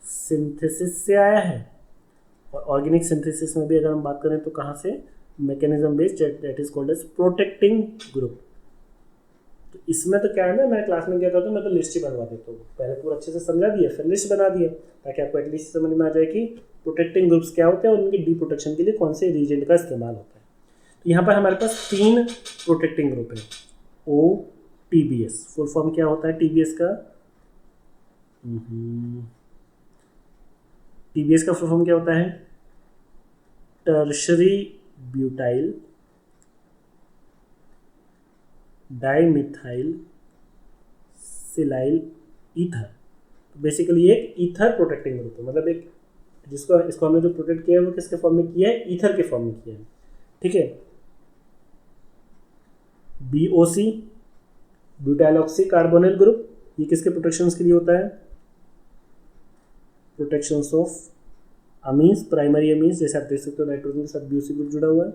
सिंथेसिस से आया है। और ऑर्गेनिक सिंथेसिस में भी अगर हम बात करें तो कहाँ से, mechanism based, that is called as protecting group. तो इसमें तो क्या है ना, मैं क्लास में गया था तो मैं तो लिस्ट ही बनवा देता हूँ, पहले पूरा अच्छे से समझा दिया फिर लिस्ट बना दिया, ताकि आपको एटलीस्ट समझ में आ जाए कि प्रोटेक्टिंग ग्रुप्स क्या होते हैं और उनकी डी प्रोटेक्शन के लिए कौन से रीजेंट का इस्तेमाल होता है। तो यहाँ पर हमारे पास 3 प्रोटेक्टिंग ग्रुप है, OTBS, फुल फॉर्म क्या होता है TBS का, TBS का फुल फॉर्म क्या होता है, tertiary butyl dimethyl silyl ether. तो बेसिकली एक ईथर प्रोटेक्टिंग ग्रुप है, मतलब एक जिसको इसको हमने जो प्रोटेक्ट किया है वो किसके फॉर्म में किया है, ईथर के फॉर्म में किया है, ठीक है। BOC, ब्यूटाइलऑक्सी कार्बोनिल ग्रुप, ये किसके प्रोटेक्शन के लिए होता है, protections of amines, primary amines, जैसे आप देख सकते हो नाइट्रोजन के साथ BOC ग्रुप जुड़ा हुआ है।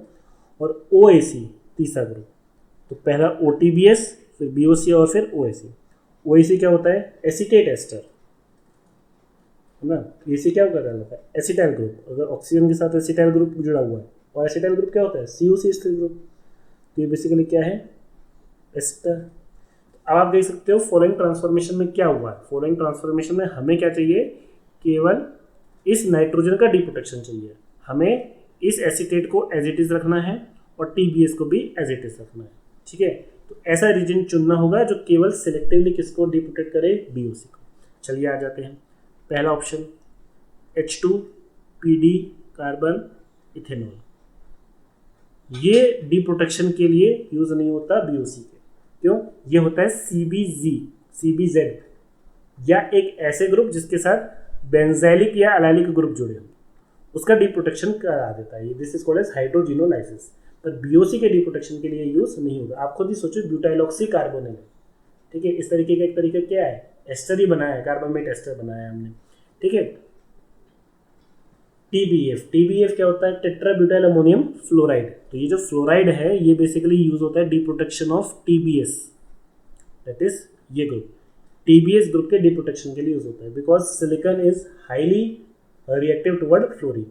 और OAC तीसरा ग्रुप, तो पहला OTBS, फिर BOC और फिर OAC। OAC क्या होता है, एसीटेट एस्टर, है ना। इससे क्या कर रहा है एसिटाइल ग्रुप, अगर ऑक्सीजन के साथ एसिटाइल ग्रुप जुड़ा हुआ है, और एसिटाइल ग्रुप क्या होता है COCH3 ग्रुप, तो ये बेसिकली क्या है एस्टर। अब आप देख सकते हो फॉलोइंग ट्रांसफॉर्मेशन में क्या हुआ है। फॉलोइंग ट्रांसफॉर्मेशन में हमें क्या चाहिए, केवल इस नाइट्रोजन का डिप्रोटेक्शन चाहिए, हमें इस एसीटेट को एज इट इज रखना है और TBS को भी एज इट इज रखना है, ठीक है। तो ऐसा रीजन चुनना होगा जो केवल सिलेक्टिवली किसको डिप्रोटेक्ट करे, BOC को। चलिए आ जाते हैं, पहला option H2 PD carbon ethanol, ये डिप्रोटेक्शन के लिए यूज नहीं होता BOC के, क्यों, ये होता है CBZ या एक ऐसे ग्रुप जिसके साथ बेंजाइलिक या एलाइलिक ग्रुप जुड़े हो, उसका डिप्रोटेक्शन करा देता है, दिस इज कॉल्ड एज हाइड्रोजिनोलाइसिस। पर BOC के डिप्रोटेक्शन के लिए यूज नहीं होगा। आप खुद ही सोचो ब्यूटाइलऑक्सी कार्बोनिल है, ठीक है, इस तरीके का एक तरीका क्या है, एस्टर ही बनाया है, कार्बामेट एस्टर बनाया है हमने, ठीक है। TBF क्या होता है, टेट्रा ब्यूटाइल अमोनियम फ्लोराइड। तो ये जो फ्लोराइड है ये बेसिकली यूज होता है डिप्रोटेक्शन ऑफ TBS, दैट इज ये ग्रुप TBS ग्रुप के डिप्रोटेक्शन के लिए यूज होता है, because silicon is highly reactive toward fluorine.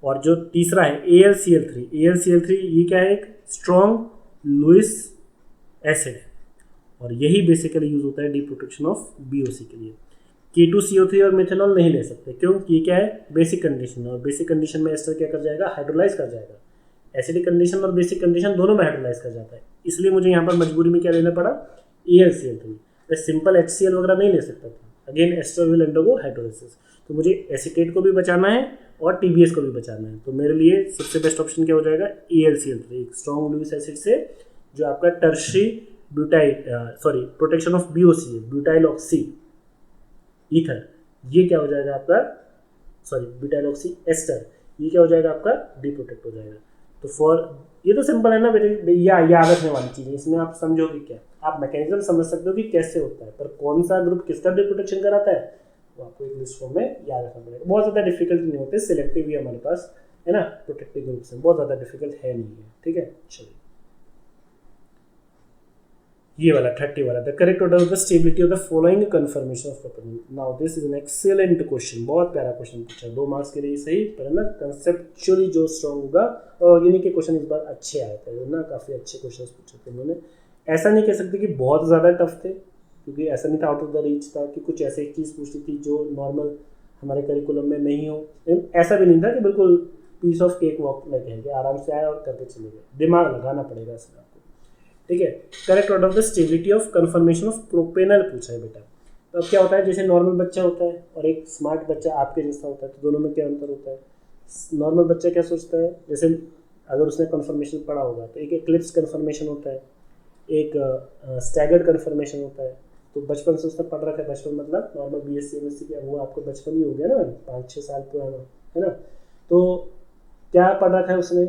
और जो तीसरा है AlCl3 ये क्या है, एक स्ट्रॉन्ग लुइस एसिड है, और यही बेसिकली यूज होता है डिप्रोटेक्शन ऑफ BOC के लिए। K2CO3 और मिथेनॉल नहीं ले सकते, क्योंकि ये क्या है बेसिक कंडीशन, और बेसिक कंडीशन में एस्टर क्या कर जाएगा, हाइड्रोलाइज कर जाएगा। एसिडिक कंडीशन और बेसिक कंडीशन दोनों में हाइड्रोलाइज कर जाता है, इसलिए मुझे यहाँ पर मजबूरी में क्या लेना पड़ा, AlCl3। मैं सिंपल HCl वगैरह नहीं ले सकता था, again ester will undergo hydrolysis, तो मुझे एसीटेट को भी बचाना है और TBS को भी बचाना है। तो मेरे लिए सबसे बेस्ट ऑप्शन क्या हो जाएगा, AlCl3, एक स्ट्रॉन्ग लुइस एसिड से जो आपका टर्शरी प्रोटेक्शन ऑफ BOC है, ब्यूटाइल ऑक्सी ईथर, ये क्या हो जाएगा आपका, ब्यूटाइल ऑक्सी एस्टर, ये क्या हो जाएगा आपका, डिप्रोटेक्ट हो जाएगा। तो फॉर ये तो सिंपल है ना बेटे, याद रखने वाली चीज़ है, इसमें आप समझोगे क्या, आप मैकेनिज्म समझ सकते हो कि कैसे होता है, पर कौन सा ग्रुप किसका डिप्रोटेक्शन कराता है वो आपको एक लिस्ट फॉर्म में याद रखना पड़ेगा। बहुत ज़्यादा डिफिकल्ट नहीं होते, सिलेक्टिव ही हमारे पास है ना, प्रोटेक्टिव ग्रुप से बहुत ज़्यादा डिफिकल्ट है नहीं है, ठीक है। चलिए ये वाला 30 वाला, the correct order of the stability of the following confirmation of property. Now this is an excellent question, बहुत प्यारा क्वेश्चन पूछा, 2 मार्क्स के लिए सही, पर ना कंसेप्चुअली जो स्ट्रॉन्ग होगा, और यूनिक के क्वेश्चन इस बार अच्छे आए थे ना, काफ़ी अच्छे क्वेश्चन पूछे थे उन्होंने। ऐसा नहीं कह सकते कि बहुत ज़्यादा टफ थे, क्योंकि ऐसा नहीं था आउट ऑफ द रीच था कि कुछ ऐसे चीज़ पूछती थी जो नॉर्मल हमारे करिकुलम में नहीं हो, ऐसा भी नहीं था कि बिल्कुल पीस ऑफ केक वॉक लगे हैं कि आराम से आए और करके चले गए, दिमाग लगाना पड़ेगा इसमें आपको, ठीक है। Correct order of the stability of confirmation of propanal पूछा है बेटा। तो अब क्या होता है, जैसे नॉर्मल बच्चा होता है और एक स्मार्ट बच्चा आपके जैसा होता है, तो दोनों में क्या अंतर होता है। नॉर्मल बच्चा क्या सोचता है, जैसे अगर उसने कन्फर्मेशन पढ़ा होगा तो एक एक्लिप्स कन्फर्मेशन होता है, एक स्टैगर्ड कन्फर्मेशन होता है। तो बचपन से उसने पढ़ रखा है, बचपन मतलब नॉर्मल BSc MSc क्या वो आपको बचपन ही हो गया ना, 5-6 साल पुराना है ना। तो क्या पढ़ रखा है उसने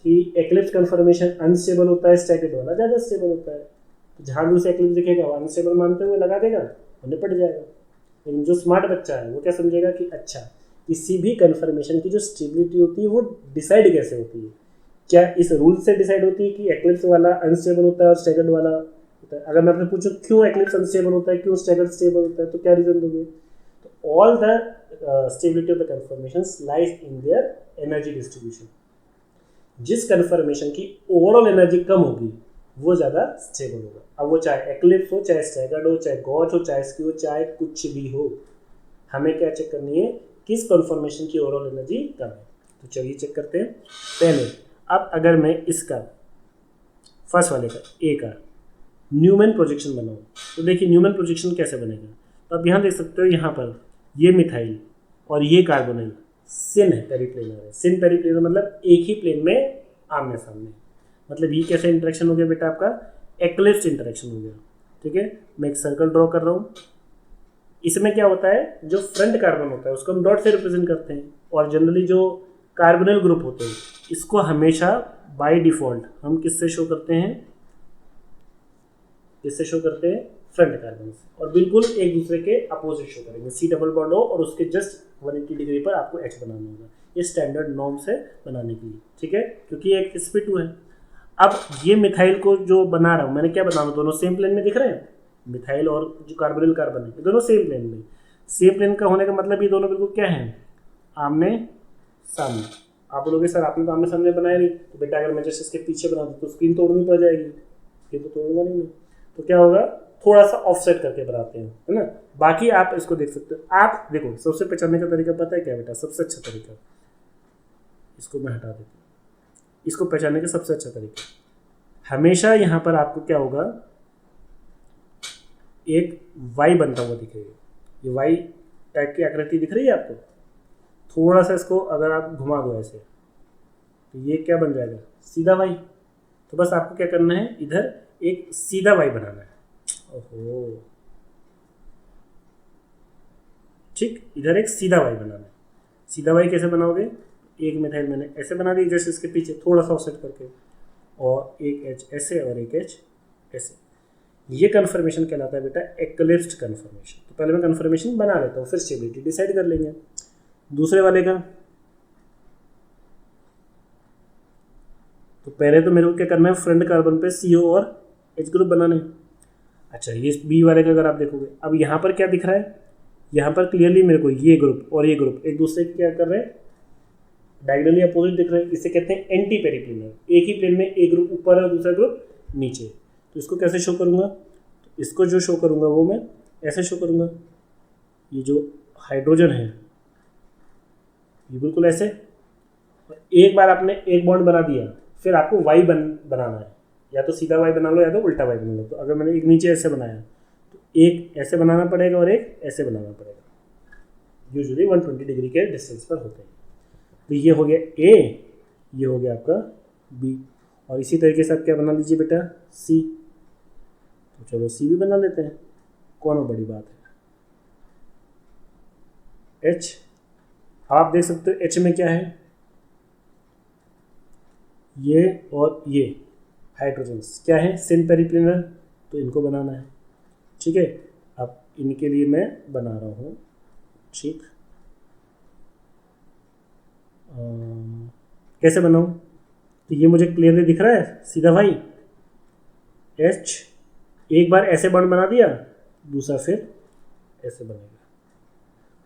कि एक्लिप्स कन्फर्मेशन अनस्टेबल होता है, स्टैगर्ड वाला ज़्यादा स्टेबल होता है। तो जहाँ भी उसे एक्लिप्स दिखेगा वो अनस्टेबल मानते हुए लगा देगा और निपट जाएगा। लेकिन जो स्मार्ट बच्चा है वो क्या समझेगा कि अच्छा किसी भी कन्फर्मेशन की जो स्टेबिलिटी होती है वो डिसाइड कैसे होती है, क्या इस रूल से डिसाइड होती है कि एक्लिप्स वाला अनस्टेबल होता है और स्टैगर्ड वाला होता है। अगर मैं आपसे पूछूं क्यों एक्लिप्स अनस्टेबल होता है, क्यों स्टैगर्ड स्टेबल होता है, तो क्या रीजन दोगे। तो all the stability of the conformations lies in their energy distribution. जिस कन्फर्मेशन की ओवरऑल एनर्जी कम होगी वो ज़्यादा स्टेबल होगा। अब वो चाहे एक्लिप्स हो, चाहे स्टैगर्ड हो, चाहे गॉच हो, चाहे स्क्यू हो, चाहे कुछ भी हो, हमें क्या चेक करनी है, किस कन्फर्मेशन की ओवरऑल एनर्जी कम है। तो चलिए चेक करते हैं। पहले अब अगर मैं इसका फर्स्ट वाले का ए का न्यूमैन प्रोजेक्शन बनाऊँ तो देखिए न्यूमैन प्रोजेक्शन कैसे बनेगा। तो आप यहाँ देख सकते हो, यहाँ पर ये मिथाइल और ये कार्बोनिल सिन है, पेरीप्लेनर है। सिन पेरीप्लेनर मतलब एक ही प्लेन में आमने सामने, मतलब ये कैसा इंटरेक्शन हो गया बेटा, आपका एक्लिप्स इंटरेक्शन हो गया, ठीक है। मैं एक सर्कल ड्रॉ कर रहा हूँ। इसमें क्या होता है, जो फ्रंट कार्बन होता है उसको हम डॉट से रिप्रेजेंट करते हैं, और जनरली जो कार्बोनिल ग्रुप होते हैं इसको हमेशा बाय डिफॉल्ट हम किससे शो करते हैं, किससे शो करते हैं, फ्रंट कार्बन से, और बिल्कुल एक दूसरे के अपोजिट शो करेंगे। C डबल बॉन्ड हो और उसके जस्ट 180 डिग्री पर आपको H बनाना होगा, ये स्टैंडर्ड नॉर्म से बनाने के लिए, ठीक है, क्योंकि एक sp2 है। अब ये मिथाइल को जो बना रहा हूँ मैंने, क्या बना रहा हूँ, दोनों सेम प्लेन में दिख रहे हैं, मिथाइल और जो कार्बोनिल कार्बन है दोनों सेम प्लेन में। सेम प्लेन का होने का मतलब ये दोनों बिल्कुल क्या है, आमने सामने। आप बोलोगे सर आपने तो आमने सामने बनाया नहीं, तो बेटा अगर मैं जस्ट इसके पीछे बना दूँ तो स्क्रीन तोड़नी पड़ जाएगी, ये तो तोड़ूंगा नहीं मैं। तो क्या होगा, थोड़ा सा ऑफसेट करके बनाते हैं, है ना। बाकी आप इसको देख सकते हो। आप देखो सबसे पहचानने का तरीका पता है क्या बेटा, सबसे अच्छा तरीका, इसको मैं हटा देता हूँ, इसको पहचानने का सबसे अच्छा तरीका, हमेशा यहाँ पर आपको क्या होगा, एक वाई बनता हुआ दिखेगा। ये वाई टाइप की आकृति दिख रही है आपको, थोड़ा सा इसको अगर आप घुमा दो ऐसे तो ये क्या बन जाएगा, सीधा वाई। तो बस आपको क्या करना है, इधर एक सीधा वाई बनाना है। ओहो, ठीक, इधर एक सीधा वाई बनाना है। सीधा वाई कैसे बनाओगे, एक मिथाइल मैंने ऐसे बना दी, जैसे इसके पीछे थोड़ा सा ऑफसेट करके, और एक एच ऐसे और एक एच ऐसे। ये कन्फर्मेशन कहलाता है बेटा एक्लिप्स्ड कन्फर्मेशन। तो पहले मैं कन्फर्मेशन बना लेता हूँ, फिर स्टेबिलिटी डिसाइड कर लेंगे। दूसरे वाले का तो पहले तो मेरे को क्या करना है, फ्रंट कार्बन पे CO और H ग्रुप बनाने। अच्छा, ये बी वाले का अगर आप देखोगे, अब यहाँ पर क्या दिख रहा है, यहाँ पर क्लियरली मेरे को ये ग्रुप और ये ग्रुप एक दूसरे के क्या कर रहे हैं, डायगोनली अपोजिट दिख रहे हैं। इसे कहते हैं एंटी पेरिप्लिनर। एक ही प्लेन में एक ग्रुप ऊपर है और दूसरा ग्रुप नीचे। तो इसको कैसे शो करूँगा, तो इसको जो शो करूँगा वो मैं ऐसे शो करूँगा। ये जो हाइड्रोजन है ये बिल्कुल ऐसे, और एक बार आपने एक बॉन्ड बना दिया, फिर आपको वाई बनाना है, या तो सीधा वाई बना लो या तो उल्टा वाई बना लो। तो अगर मैंने एक नीचे ऐसे बनाया तो एक ऐसे बनाना पड़ेगा और एक ऐसे बनाना पड़ेगा। यूजुअली 120 डिग्री के डिस्टेंस पर होते हैं। तो ये हो गया ए, ये हो गया आपका बी, और इसी तरीके से आप क्या बना लीजिए बेटा, सी। तो चलो सी भी बना लेते हैं, कौन बड़ी बात है। एच, आप देख सकते हो एच में क्या है, ये और ये हाइड्रोजन्स क्या है, सिन पेरिप्लिनर, तो इनको बनाना है। ठीक है, अब इनके लिए मैं बना रहा हूँ, ठीक, कैसे बनाऊँ, तो ये मुझे क्लियरली दिख रहा है सीधा भाई, एच एक बार ऐसे बॉन्ड बना दिया, दूसरा फिर ऐसे बनेगा,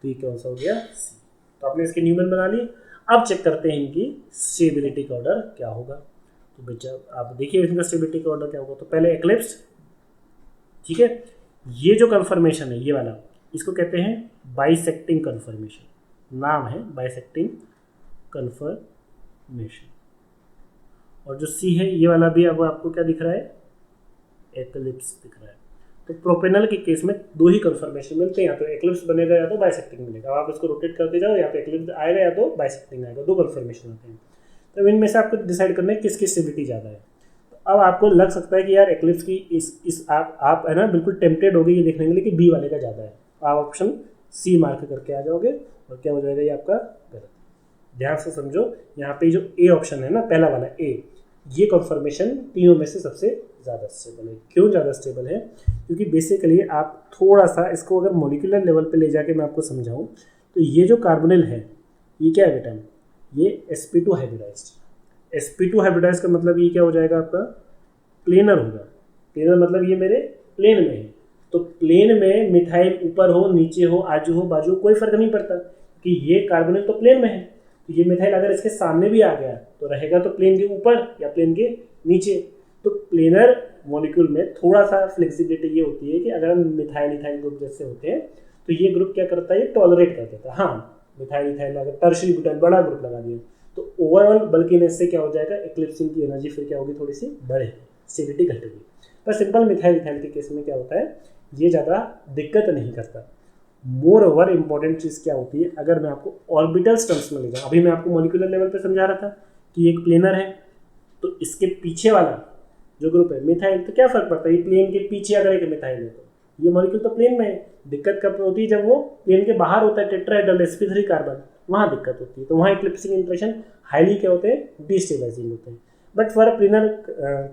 तो ये कौन सा हो गया, सी। तो आपने इसके न्यूमन बना लिए। अब चेक करते हैं इनकी स्टेबिलिटी का ऑर्डर क्या होगा। तो बेटा आप देखिए इनका स्टेबिलिटी का ऑर्डर क्या होगा। तो पहले एक्लिप्स, ठीक है, ये जो कन्फर्मेशन है ये वाला, इसको कहते हैं बाइसेक्टिंग कन्फर्मेशन, नाम है बाइसेक्टिंग कन्फर्मेशन। और जो सी है ये वाला भी अब आपको क्या दिख रहा है, एक्लिप्स दिख रहा है। तो प्रोपेनल के केस में दो ही कन्फर्मेशन मिलते हैं, या तो एक्लिप्स बनेगा या तो बाइसेक्टिंग बनेगा। अब आप इसको रोटेट करते जाओ, या तो एक्लिप्स आएगा या तो बाइसेक्टिंग आएगा, दो कन्फर्मेशन आते हैं। तो इनमें से आपको डिसाइड करना है किसकी स्टेबिलिटी ज़्यादा है। तो अब आपको लग सकता है कि यार एक्लिप्स की इस आप है ना बिल्कुल टेम्पटेड हो गए ये देखने के लिए कि बी वाले का ज़्यादा है। आप ऑप्शन सी मार्क करके आ जाओगे, और क्या हो जाएगा ये आपका गलत। ध्यान से समझो, यहाँ पे जो ए ऑप्शन है ना, पहला वाला ए, ये कन्फर्मेशन तीनों में से सबसे ज़्यादा स्टेबल है। क्यों ज़्यादा स्टेबल है, क्योंकि बेसिकली आप थोड़ा सा इसको अगर मॉलिक्यूलर लेवल पे ले जाके मैं आपको समझाऊं, तो ये जो कार्बोनिल है ये क्या है बेटा, ये sp2 हाइब्रिडाइज्ड। sp2 हाइब्रिडाइज्ड का मतलब ये क्या हो जाएगा आपका, प्लेनर होगा। प्लेनर मतलब ये मेरे प्लेन में है। तो प्लेन में मिथाइल ऊपर हो, नीचे हो, आजू हो, बाजू, कोई फर्क नहीं पड़ता, कि ये कार्बोनिल तो प्लेन में है। तो ये मिथाइल अगर इसके सामने भी आ गया तो रहेगा तो प्लेन के ऊपर या प्लेन के नीचे। तो प्लेनर मॉलिक्यूल में थोड़ा सा फ्लेक्सिबिलिटी ये होती है कि अगर हम मिथाइल इथाइल ग्रुप जैसे होते हैं तो ये ग्रुप क्या करता है, ये टॉलरेट कर देता है। हाँ, मिथाइल इथाइल अगर टर्शियरी ब्यूटाइल बड़ा ग्रुप लगा दिया तो ओवरऑल बल्किनेस से क्या हो जाएगा, एक्लिप्सिंग की एनर्जी फिर क्या होगी, थोड़ी सी बढ़ेगी, स्टेबिलिटी घटेगी। पर सिंपल मिथाइल इथाइल के केस में क्या होता है, ये ज़्यादा दिक्कत नहीं करता। मोर ओवर इंपॉर्टेंट चीज़ क्या होती है, अगर मैं आपको ऑर्बिटल्स टर्म्स में ले जाऊँ, अभी मैं आपको मॉलिक्यूलर लेवल पे समझा रहा था कि एक प्लेनर है, तो इसके पीछे वाला जो ग्रुप है मिथाइल, तो क्या फर्क पड़ता है, ये प्लेन के पीछे अगर एक मिथाइल है तो ये मॉलिक्यूल तो प्लेन में है। दिक्कत कब होती है, जब वो प्लेन के बाहर होता है, टेट्राहेड्रल sp3 कार्बन, वहाँ दिक्कत होती है। तो वहाँ एक्लिप्सिंग इंटरेक्शन हाईली क्या होते हैं, डिस्टेबलाइजिंग होते हैं। But for a planar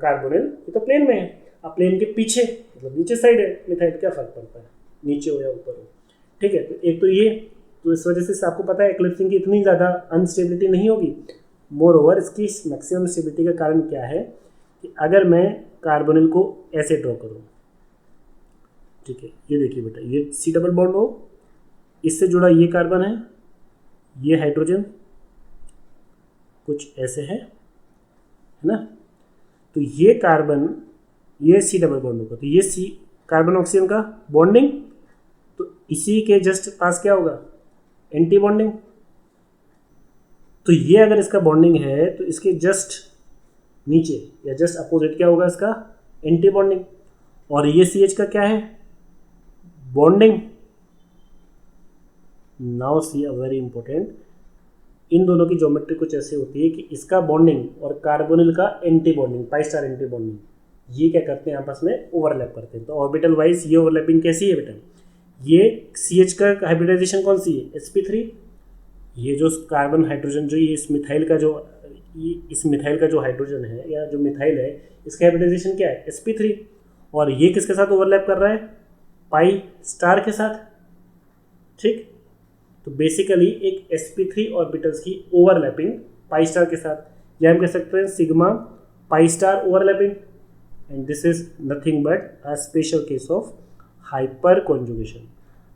carbonyl ये तो प्लेन में है, अब प्लेन के पीछे मतलब नीचे साइड है मिथाइल, क्या फर्क पड़ता है, नीचे हो या ऊपर हो। ठीक है, तो एक तो ये, तो इस वजह से आपको पता है एक्लिप्सिंग की इतनी ज़्यादा अनस्टेबिलिटी नहीं होगी। मोर ओवर इसकी मैक्सिमम स्टेबिलिटी का कारण क्या है कि अगर मैं कार्बोनिल को ऐसे ड्रॉ करूँ, ठीक है, ये देखिए बेटा, ये सी डबल बॉन्ड हो, इससे जुड़ा ये कार्बन है, ये हाइड्रोजन कुछ ऐसे है ना। तो ये कार्बन, ये C डबल बॉन्ड होगा, तो ये C कार्बन ऑक्सीजन का बॉन्डिंग, तो इसी के जस्ट पास क्या होगा, एंटी बॉन्डिंग। तो ये अगर इसका बॉन्डिंग है तो इसके जस्ट नीचे या जस्ट अपोजिट क्या होगा, इसका एंटी बॉन्डिंग। और ये CH का क्या है, bonding. Now see a very important, इन दोनों की ज्योमेट्री कुछ ऐसी होती है कि इसका बॉन्डिंग और कार्बोनिल का anti bonding, pi star anti bonding, ये क्या करते हैं, आपस में ओवरलैप करते हैं। तो ऑर्बिटल वाइज ये ओवरलैपिंग कैसी है बेटा, ये CH का हाइब्रिडाइजेशन कौन सी है, sp3। ये जो कार्बन हाइड्रोजन जो ये इस मिथाइल का जो हाइड्रोजन है या जो मिथाइल है, इसका हाइब्रिडाइजेशन क्या है, sp3। और ये किसके साथ ओवरलैप कर रहा है, पाई स्टार के साथ, ठीक। तो बेसिकली एक sp3 ऑर्बिटल्स की ओवरलैपिंग पाई स्टार के साथ, या हम कह सकते हैं sigma pi star overlapping, and this is nothing but a special case of hyper conjugation.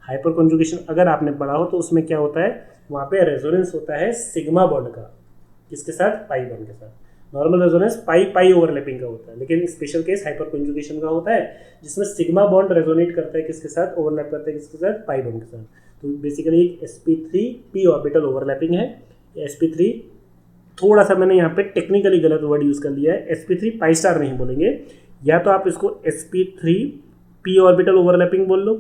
Hyper conjugation अगर आपने पढ़ा हो तो उसमें क्या होता है, वहाँ पे रेजोनेंस होता है सिग्मा बॉन्ड का, किसके साथ, पाई बॉन्ड के साथ। नॉर्मल रेजोनेंस पाई पाई ओवरलैपिंग का होता है, लेकिन स्पेशल केस हाइपर कॉन्जुगेशन का होता है जिसमें सिग्मा बॉन्ड रेजोनेट करता है किसके साथ, ओवरलैप करता है किसके साथ, पाई बॉन्ड के साथ। तो बेसिकली एक sp3p ऑर्बिटल ओवरलैपिंग है। sp3 थोड़ा सा मैंने यहाँ पे टेक्निकली गलत वर्ड यूज़ कर लिया है, sp3 पाई स्टार नहीं बोलेंगे, या तो आप इसको sp3p ऑर्बिटल ओवरलैपिंग बोल लो,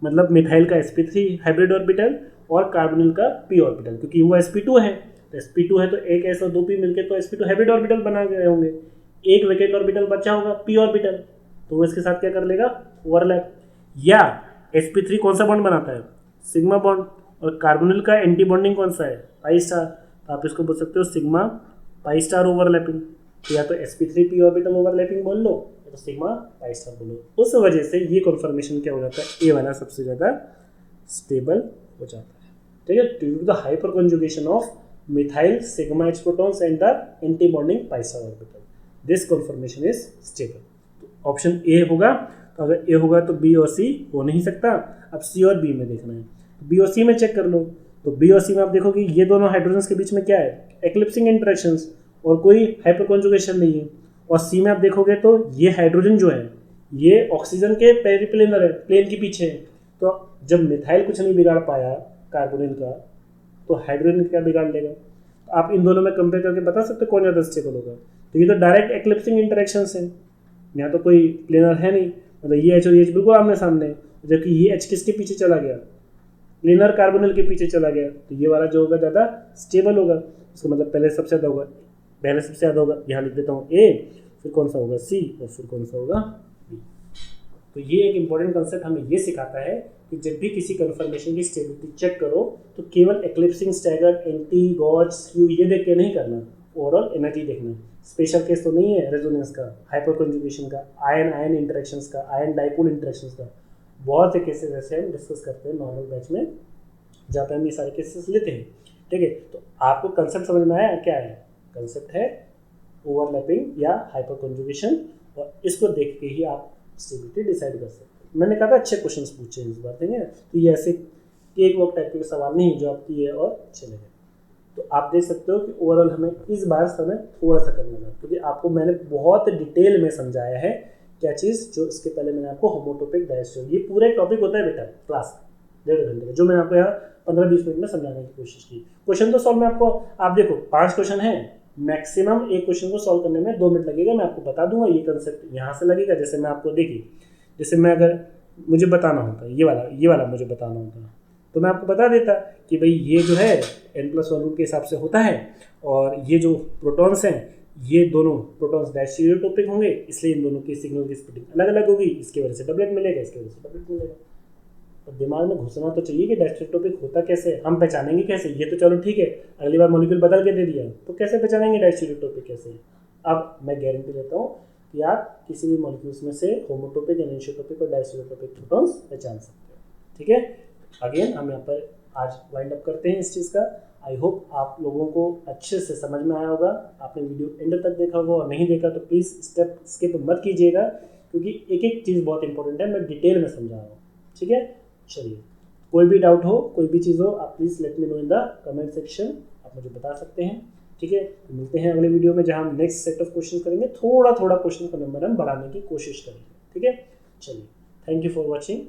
मतलब मिथाइल का sp3 हाइब्रिड ऑर्बिटल और कार्बोनिल का p ऑर्बिटल, क्योंकि वो sp2 है, तो sp2 है तो एक ऐसा दो p मिलके तो sp2 हाइब्रिड ऑर्बिटल बना गए होंगे। एक वैकेंट ऑर्बिटल बचा होगा p ऑर्बिटल, तो वो इसके साथ क्या कर लेगा, ओवरलैप। या sp3 कौन सा बॉन्ड बनाता है, सिग्मा बॉन्ड, और कार्बोनिल का एंटी बॉन्डिंग कौन सा है, पाई स्टार, तो आप इसको बोल सकते हो सिग्मा पाई स्टार ओवरलैपिंग। तो या तो sp3p ऑर्बिटल ओवरलैपिंग बोल लो या तो सिग्मा पाई स्टार बोलो। उस वजह से ये कन्फर्मेशन क्या हो जाता है, ए वाला सबसे ज़्यादा स्टेबल हो जाता है, ठीक है। Due to the hyperconjugation of methyl sigma H protons and the antibonding pi star orbital, this conformation is stable. तो ऑप्शन ए होगा, तो अगर ए होगा तो बी और सी हो नहीं सकता। अब सी और बी में देखना है, बी और सी में चेक कर लो। तो बी और सी में आप देखो कि ये दोनों हाइड्रोजन्स के बीच में क्या है, एक्लिप्सिंग इंटरेक्शंस, और कोई हाइपर कॉन्जुगेशन नहीं है। और सी में आप देखोगे तो ये हाइड्रोजन जो है ये ऑक्सीजन के पेरिप्लेनर है, प्लेन के पीछे है। तो जब मिथाइल कुछ नहीं बिगाड़ पाया कार्बोनिल का, तो हाइड्रोजन क्या बिगाड़ लेगा। तो आप इन दोनों में कंपेयर करके बता सकते हो कौन ज़्यादा स्टेबल होगा। तो ये तो डायरेक्ट एक्लिप्सिंग इंटरेक्शंस है, यहाँ तो कोई प्लेनर है नहीं, मतलब ये एच और ये एच बिल्कुल आमने सामने, जबकि ये एच किसके पीछे चला गया, प्लेनर कार्बोनिल के पीछे चला गया। तो ये वाला जो होगा ज़्यादा स्टेबल होगा, उसका मतलब पहले सबसे ज़्यादा होगा, पहले सबसे ज़्यादा होगा, यहाँ लिख देता हूँ ए, फिर कौन सा होगा सी, और फिर कौन सा होगा बी। तो ये एक इंपॉर्टेंट कंसेप्ट हमें ये सिखाता है कि जब भी किसी कन्फर्मेशन की स्टेबिलिटी चेक करो तो केवल eclipsing, stagger, anti, gauche, skew ये देख के नहीं करना, ओवरऑल एनर्जी देखना है। स्पेशल केस तो नहीं है रेजोनेंस का, हाइपर कॉन्जुगेशन का, आयन आयन इंटरेक्शंस का, आयन डाइपोल इंटरेक्शंस का, बहुत से केसेस ऐसे हम डिस्कस करते हैं नॉर्मल बैच में, जहाँ पे हम ये सारे केसेस लेते हैं, ठीक है। तो आपको कंसेप्ट समझ में आया क्या है, कंसेप्ट है ओवरलैपिंग या हाइपर कॉन्जुगेशन, और इसको देख के ही आप स्टेबिलिटी डिसाइड कर सकते हैं। मैंने कहा था अच्छे क्वेश्चंस पूछे इस बार, ठीक है। तो ये ऐसे एक वक्त टाइप के सवाल नहीं जो आप किए और चले गए। तो आप देख सकते हो कि ओवरऑल हमें इस बार समय थोड़ा सा करना था, क्योंकि आपको मैंने बहुत डिटेल में समझाया है क्या चीज़, जो इसके पहले मैंने आपको होमोटोपिक डायस्ट्रोल, ये पूरा एक टॉपिक होता है बेटा क्लास 1.5 घंटे का, जो मैंने आपको यहाँ 15-20 मिनट में समझाने की कोशिश की। क्वेश्चन तो सॉल्व में आपको, आप देखो 5 क्वेश्चन है, मैक्सिमम एक क्वेश्चन को सॉल्व करने में 2 मिनट लगेगा। मैं आपको बता दूंगा ये कंसेप्ट यहाँ से लगेगा, जैसे मैं आपको देखिए, जैसे मैं अगर मुझे बताना होता है ये वाला मुझे बताना होता तो मैं आपको बता देता कि भाई ये जो है n+1 रूल के हिसाब से होता है, और ये जो प्रोटॉन्स हैं ये दोनों प्रोटॉन्स डायस्टेरियोटोपिक होंगे, इसलिए इन दोनों की सिग्नल की स्प्लिटिंग अलग अलग होगी, इसकी वजह से डबलेट मिलेगा, इसकी वजह से डबलेट मिलेगा। तो दिमाग में घुसना तो चाहिए कि डायस्टेरियोटोपिक होता कैसे, हम पहचानेंगे कैसे। ये तो चलो ठीक है, अगली बार मॉलिक्यूल बदल के दे दिया तो कैसे पहचानेंगे डायस्टेरियोटोपिक कैसे। अब मैं गारंटी देता हूँ कि आप किसी भी मॉलिक्यूल्स में से होमोटोपिक, एनिसोटोपिक और डायस्टेरियोटोपिक प्रोटॉन्स पहचान सकते हो, ठीक है। अगेन हम यहाँ पर आज वाइंड अप करते हैं इस चीज़ का। आई होप आप लोगों को अच्छे से समझ में आया होगा, आपने वीडियो एंड तक देखा होगा, और नहीं देखा तो प्लीज़ स्टेप स्किप मत कीजिएगा, क्योंकि एक एक चीज़ बहुत इंपॉर्टेंट है, मैं डिटेल में समझा रहा हूँ, ठीक है। चलिए कोई भी डाउट हो, कोई भी चीज़ हो, आप please let me know in the comment section, आप मुझे बता सकते हैं। ठीक है, मिलते हैं अगले वीडियो में जहां हम नेक्स्ट सेट ऑफ क्वेश्चन करेंगे, थोड़ा थोड़ा क्वेश्चन का नंबर हम बढ़ाने की कोशिश करेंगे। ठीक है, चलिए, थैंक यू फॉर वॉचिंग।